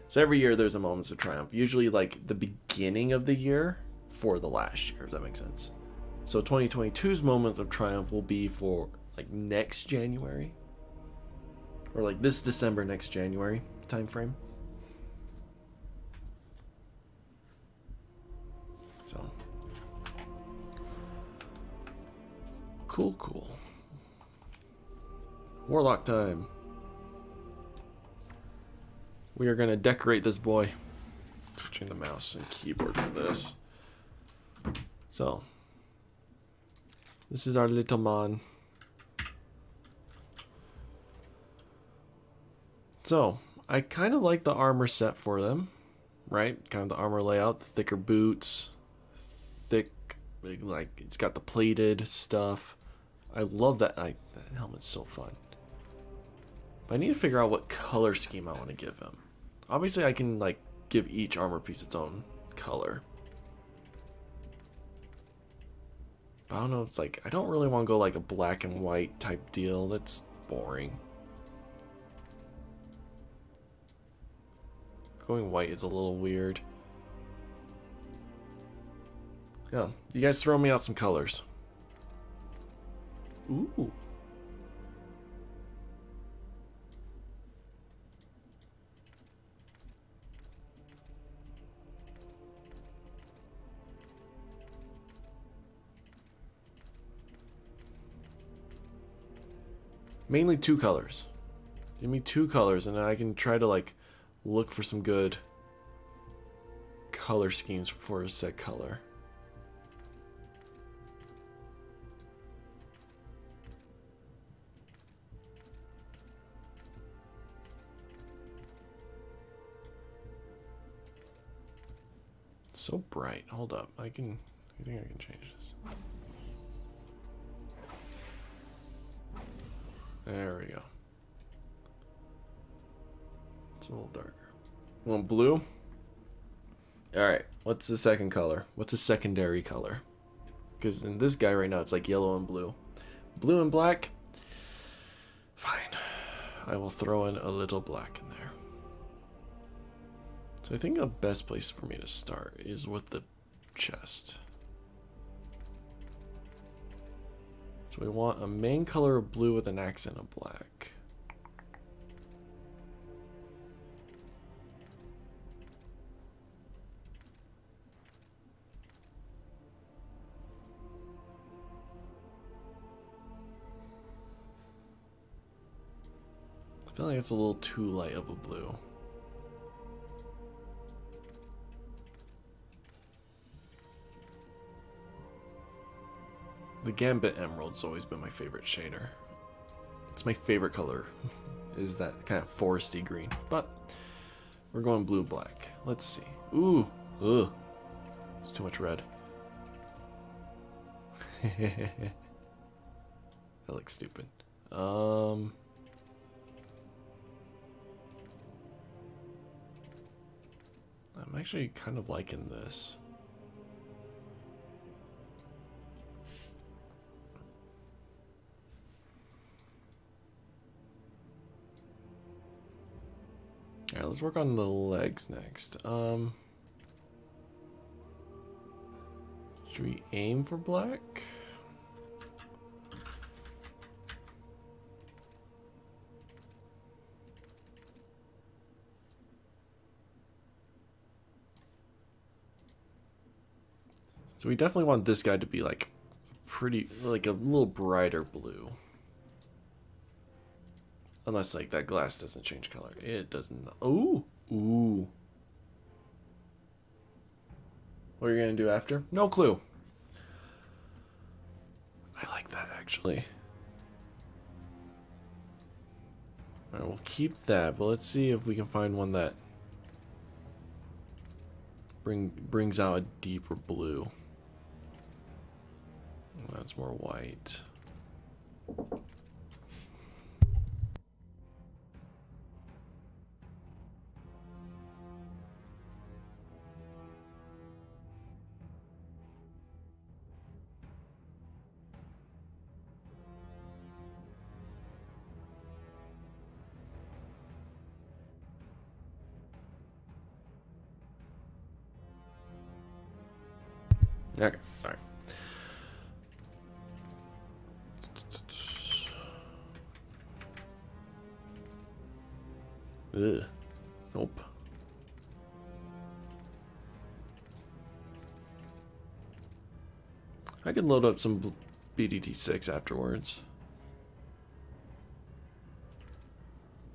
So every year there's a Moments of Triumph. Usually like the beginning of the year for the last year, if that makes sense. So 2022's Moment of Triumph will be for like next January. Or like this December, next January time frame. So cool, cool. Warlock time. We are gonna decorate this boy. Switching the mouse and keyboard for this. So, this is our little man. So, I kind of like the armor set for them, right? Kind of the armor layout, the thicker boots, thick, like it's got the plated stuff. I love that. That helmet's so fun. But I need to figure out what color scheme I want to give him. Obviously, I can like give each armor piece its own color. But I don't know, it's like, I don't really want to go like a black and white type deal. That's boring. Going white is a little weird. Yeah, you guys throw me out some colors. Ooh. Mainly 2 colors. Give me 2 colors and I can try to like look for some good color schemes for a set color. So bright. Hold up. I think I can change this. There we go. It's a little darker. Want blue? Alright, what's the second color? What's a secondary color? Because in this guy right now, it's like yellow and blue. Blue and black? Fine. I will throw in a little black in there. So I think the best place for me to start is with the chest. So we want a main color of blue with an accent of black. I feel like it's a little too light of a blue. The Gambit Emerald's always been my favorite shader. It's my favorite color, is that kind of foresty green. But we're going blue-black. Let's see. Ooh, ugh, it's too much red. That looks stupid. I'm actually kind of liking this. Alright, let's work on the legs next. Should we aim for black? So we definitely want this guy to be like pretty, like a little brighter blue. Unless like that glass doesn't change color. It doesn't. Ooh, ooh. What are you gonna do after? No clue. I like that actually. Alright, we'll keep that, but let's see if we can find one that brings out a deeper blue. That's more white. Okay, sorry. Ugh. Nope. I can load up some BDT6 afterwards.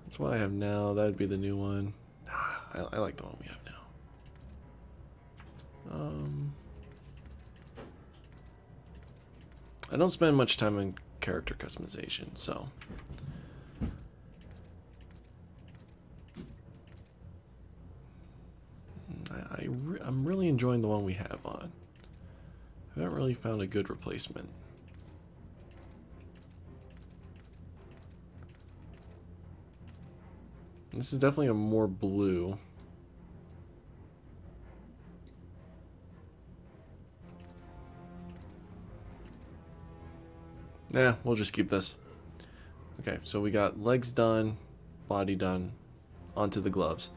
That's what I have now. That'd be the new one. Nah, I like the one we have now. I don't spend much time on character customization, so I'm really enjoying the one we have on. I haven't really found a good replacement. This is definitely a more blue. Nah, we'll just keep this. Okay, so we got legs done, body done, onto the gloves.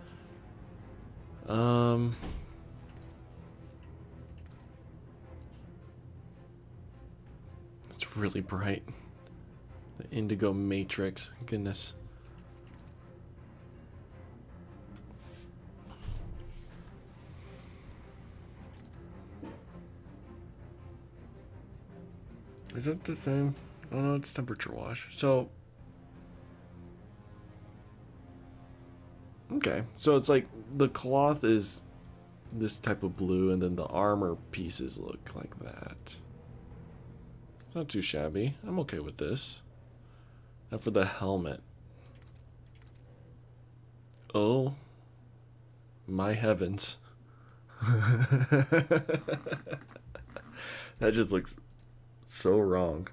It's really bright. The indigo matrix, goodness. Is it the same? Oh no, it's temperature wash. So, okay, so it's like the cloth is this type of blue, and then the armor pieces look like that. Not too shabby. I'm okay with this. Now for the helmet. Oh my heavens. That just looks so wrong.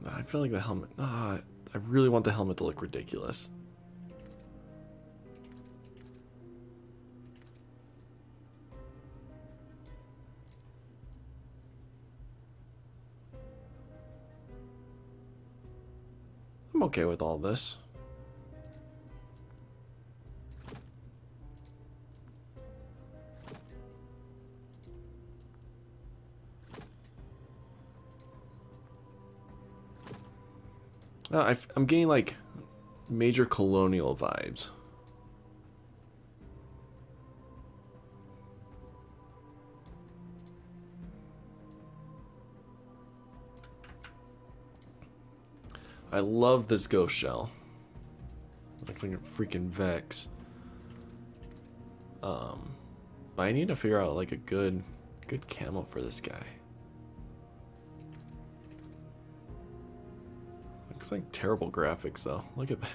I feel like the helmet. I really want the helmet to look ridiculous. I'm okay with all this. I'm getting like major colonial vibes. I love this ghost shell. Looks like a freaking Vex. But I need to figure out like a good camo for this guy. Looks like terrible graphics though. Look at that.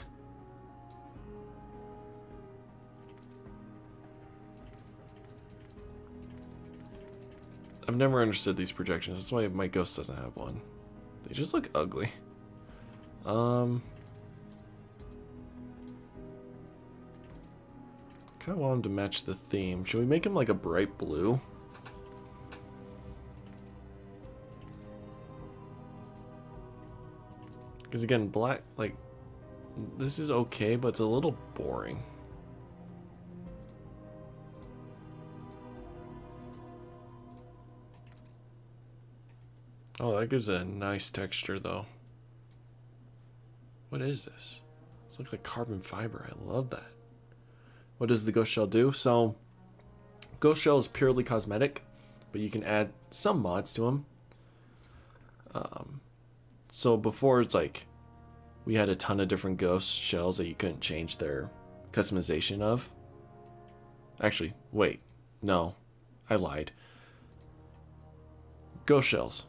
I've never understood these projections. That's why my ghost doesn't have one. They just look ugly. Kind of want him to match the theme. Should we make him like a bright blue? Because again, black, like, this is okay, but it's a little boring. Oh, that gives it a nice texture though. What is this? It looks like carbon fiber. I love that. What does the ghost shell do? So, ghost shell is purely cosmetic, but you can add some mods to them. So before it's like we had a ton of different ghost shells that you couldn't change their customization of. Actually, wait, no, I lied. Ghost shells.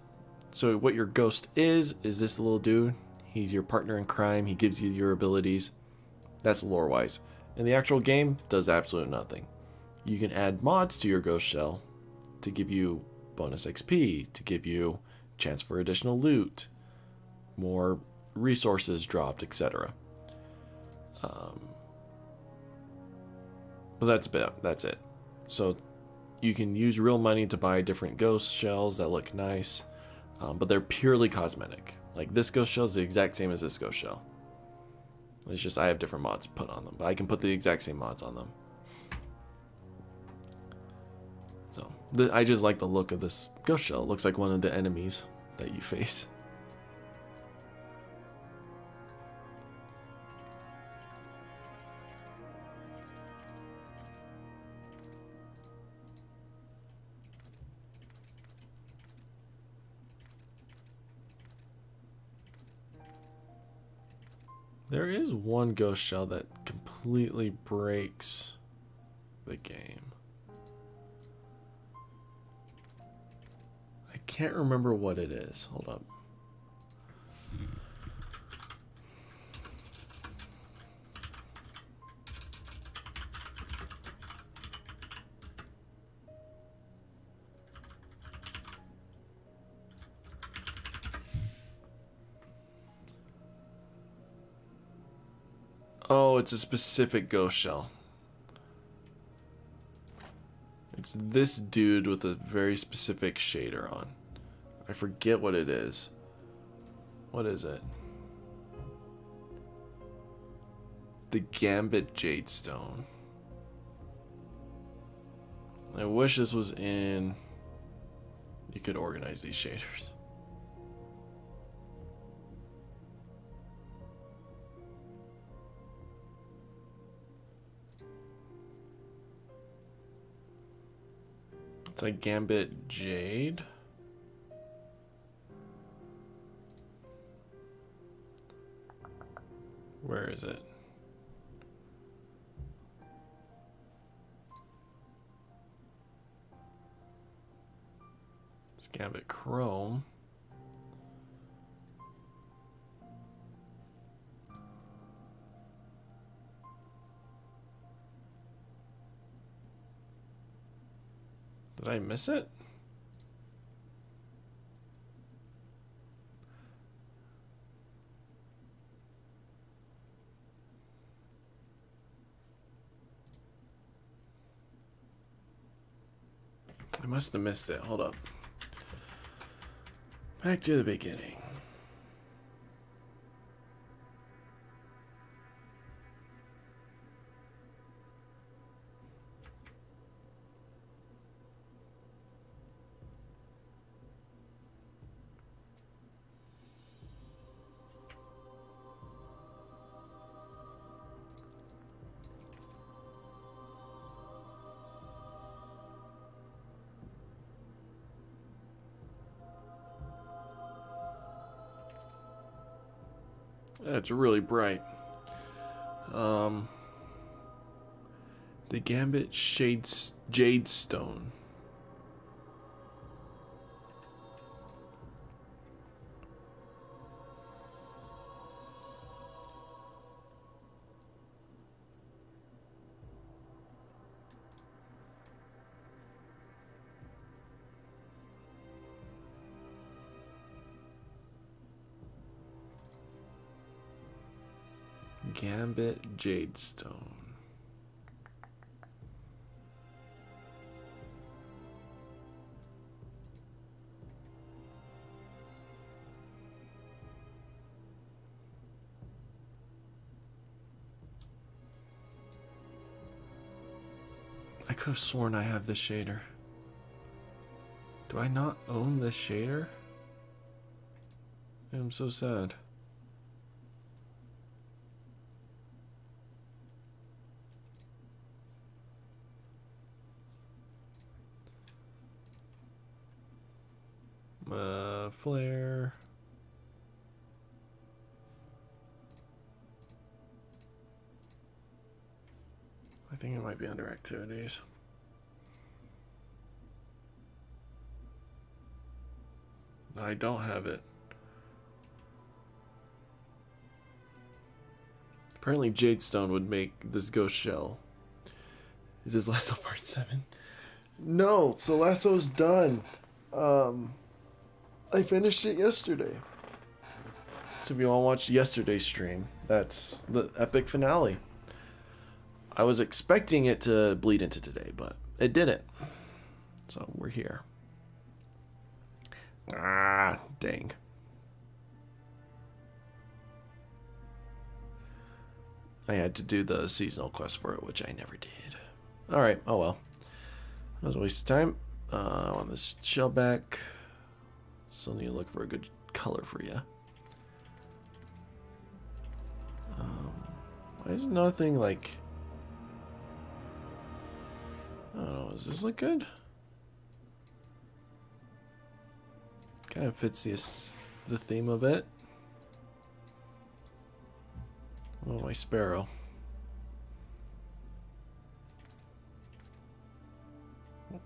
So what your ghost is this little dude. He's your partner in crime. He gives you your abilities. That's lore-wise. In the actual game, does absolutely nothing. You can add mods to your ghost shell to give you bonus XP, to give you chance for additional loot, more resources dropped, etc. But that's it. So you can use real money to buy different ghost shells that look nice, but they're purely cosmetic. Like this ghost shell is the exact same as this ghost shell. It's just I have different mods put on them, but I can put the exact same mods on them. So I just like the look of this ghost shell. It looks like one of the enemies that you face. There is one ghost shell that completely breaks the game. I can't remember what it is. Hold up. Oh, it's a specific ghost shell. It's this dude with a very specific shader on. I forget what it is. What is it? The Gambit Jadestone. I wish this was in... You could organize these shaders. It's like Gambit Jade. Where is it? It's Gambit Chrome. Did I miss it? I must have missed it. Hold up. Back to the beginning. It's really bright. The Gambit Jadestone. Gambit Jadestone. I could have sworn I have this shader. Do I not own this shader? I'm so sad. Flare. I think it might be under activities. I don't have it. Apparently Jadestone would make this ghost shell. Is this LASO part 7? No, so LASO's done. I finished it yesterday. So if you want to watch yesterday's stream, that's the epic finale. I was expecting it to bleed into today, but it didn't. So we're here. Ah, dang. I had to do the seasonal quest for it, which I never did. Alright, oh well. That was a waste of time. I want this shell back. Still need to look for a good color for you. Why is nothing like... I don't know, does this look good? Kind of fits the theme a bit. Oh, my sparrow.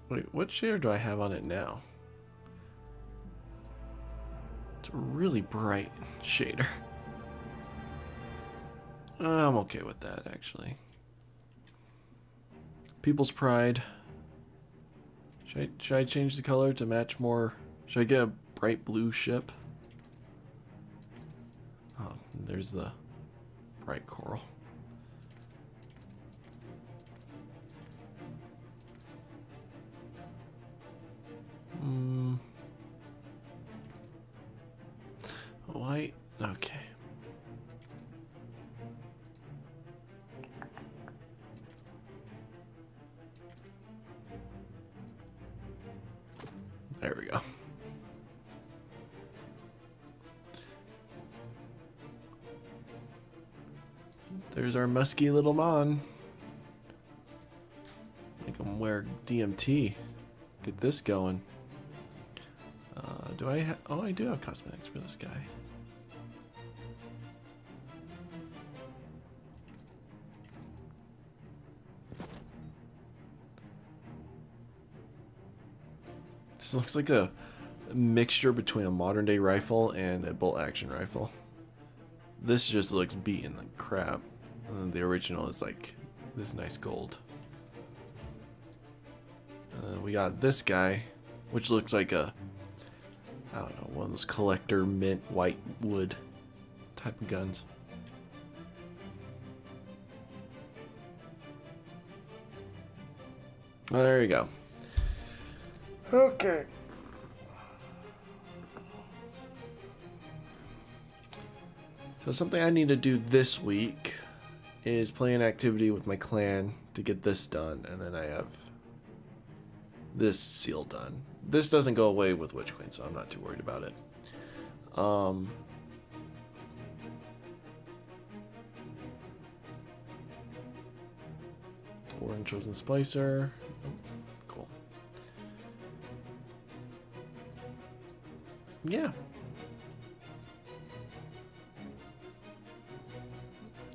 Wait, what shader do I have on it now? It's a really bright shader. I'm okay with that, actually. People's Pride. Should I change the color to match more? Should I get a bright blue ship? Oh, there's the bright coral. White. Okay. There we go. There's our musky little mon. Make him wear DMT. Get this going. Do I have... Oh, I do have cosmetics for this guy. This looks like a mixture between a modern day rifle and a bolt action rifle. This just looks beaten like crap. And then the original is like this nice gold. We got this guy, which looks like a, I don't know, one of those collector mint white wood type of guns. Oh, there you go. Okay. So something I need to do this week is play an activity with my clan to get this done, and then I have this seal done. This doesn't go away with Witch Queen, so I'm not too worried about it. Warren Chosen Splicer. Cool. Yeah.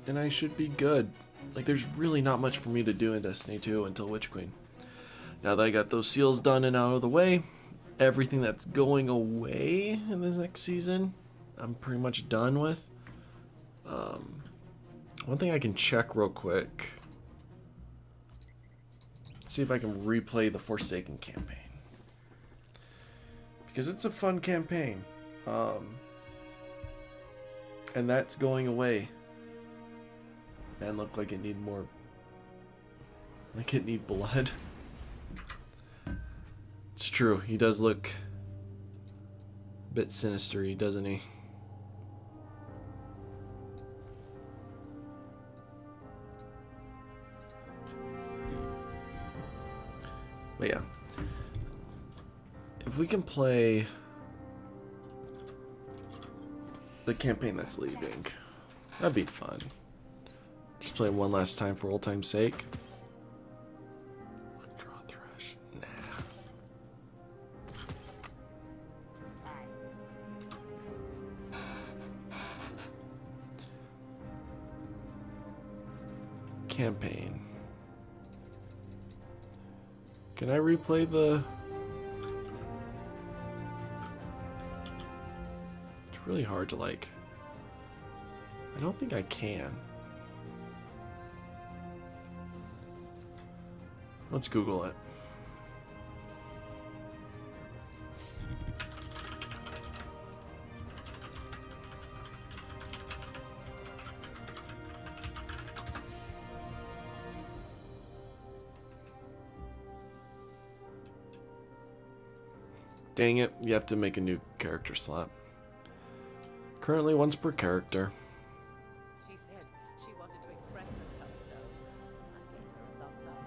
And I should be good. Like, there's really not much for me to do in Destiny 2 until Witch Queen. Now that I got those seals done and out of the way, everything that's going away in this next season, I'm pretty much done with. One thing I can check real quick. Let's see if I can replay the Forsaken campaign. Because it's a fun campaign. And that's going away. Man, looked like it need more. Like it need blood. It's true. He does look a bit sinister-y, doesn't he? But yeah. If we can play the campaign that's leaving, that'd be fun. Just play one last time for old time's sake. Draw Thresh. Nah. Campaign. Can I replay the... It's really hard to like... I don't think I can. Let's Google it. Dang it, you have to make a new character slot. Currently once per character. She said she wanted to express herself, so I gave her a thumbs up.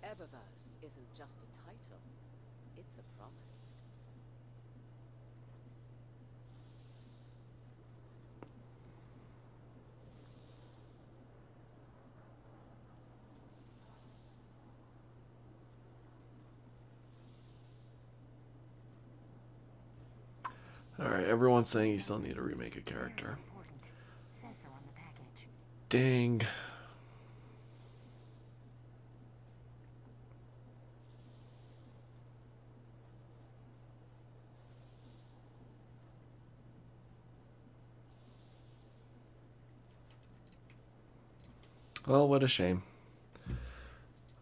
Eververse isn't just a title, it's a promise. Alright, everyone's saying you still need to remake a character. Important. Says so on the package. Dang. Well, what a shame.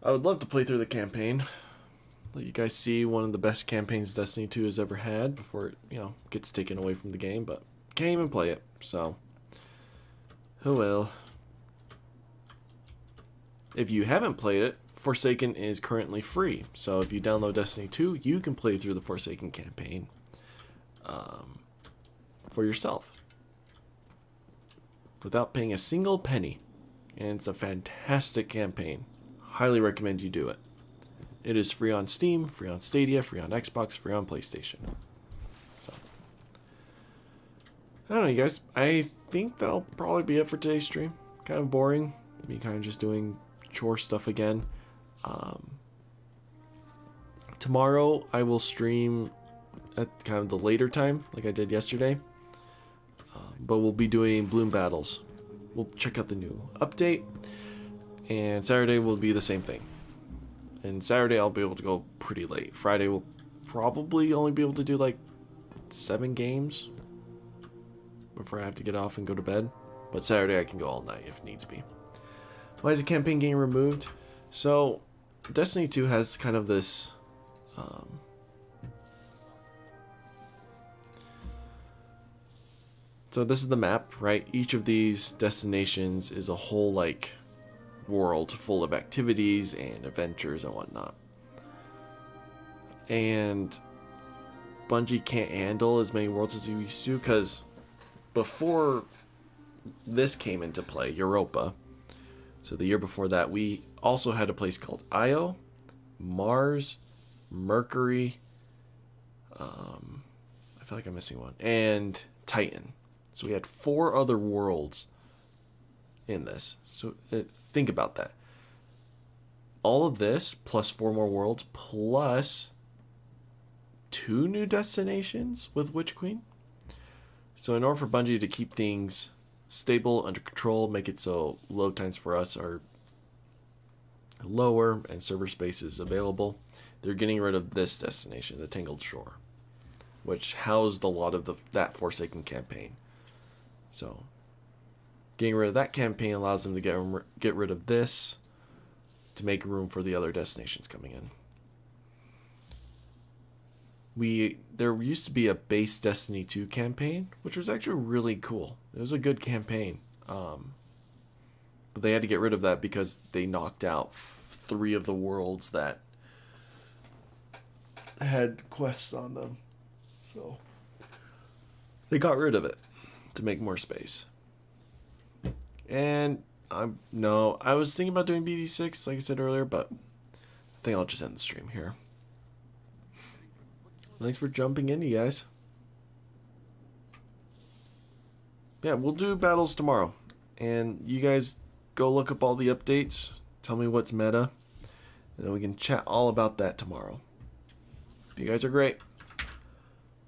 I would love to play through the campaign. Let you guys see one of the best campaigns Destiny 2 has ever had before it, gets taken away from the game, but can't even play it, so oh well. If you haven't played it, Forsaken is currently free, so if you download Destiny 2, you can play through the Forsaken campaign for yourself without paying a single penny, and it's a fantastic campaign. Highly recommend you do it. It is free on Steam, free on Stadia, free on Xbox, free on PlayStation. So, I don't know, you guys. I think that'll probably be it for today's stream. Kind of boring. Me kind of just doing chore stuff again. Tomorrow I will stream at kind of the later time, like I did yesterday. But we'll be doing Bloom Battles. We'll check out the new update. And Saturday will be the same thing. And Saturday I'll be able to go pretty late. Friday we'll probably only be able to do like 7 games before I have to get off and go to bed. But Saturday I can go all night if needs be. Why is the campaign getting removed? So Destiny 2 has kind of this so this is the map, right? Each of these destinations is a whole like world full of activities and adventures and whatnot. And Bungie can't handle as many worlds as they used to, because before this came into play, Europa, so the year before that, we also had a place called Io, Mars, Mercury, I feel like I'm missing one, and Titan. So we had 4 other worlds in this. So think about that. All of this plus 4 more worlds plus 2 new destinations with Witch Queen. So in order for Bungie to keep things stable, under control, make it so load times for us are lower and server space is available, they're getting rid of this destination, the Tangled Shore, which housed a lot of that Forsaken campaign. So getting rid of that campaign allows them to get rid of this to make room for the other destinations coming in. There used to be a base Destiny 2 campaign, which was actually really cool. It was a good campaign. But they had to get rid of that because they knocked out 3 of the worlds that had quests on them. So they got rid of it to make more space. And I was thinking about doing BD6, like I said earlier, but I think I'll just end the stream here. Thanks for jumping in, you guys. Yeah, we'll do battles tomorrow. And you guys go look up all the updates. Tell me what's meta. And then we can chat all about that tomorrow. You guys are great.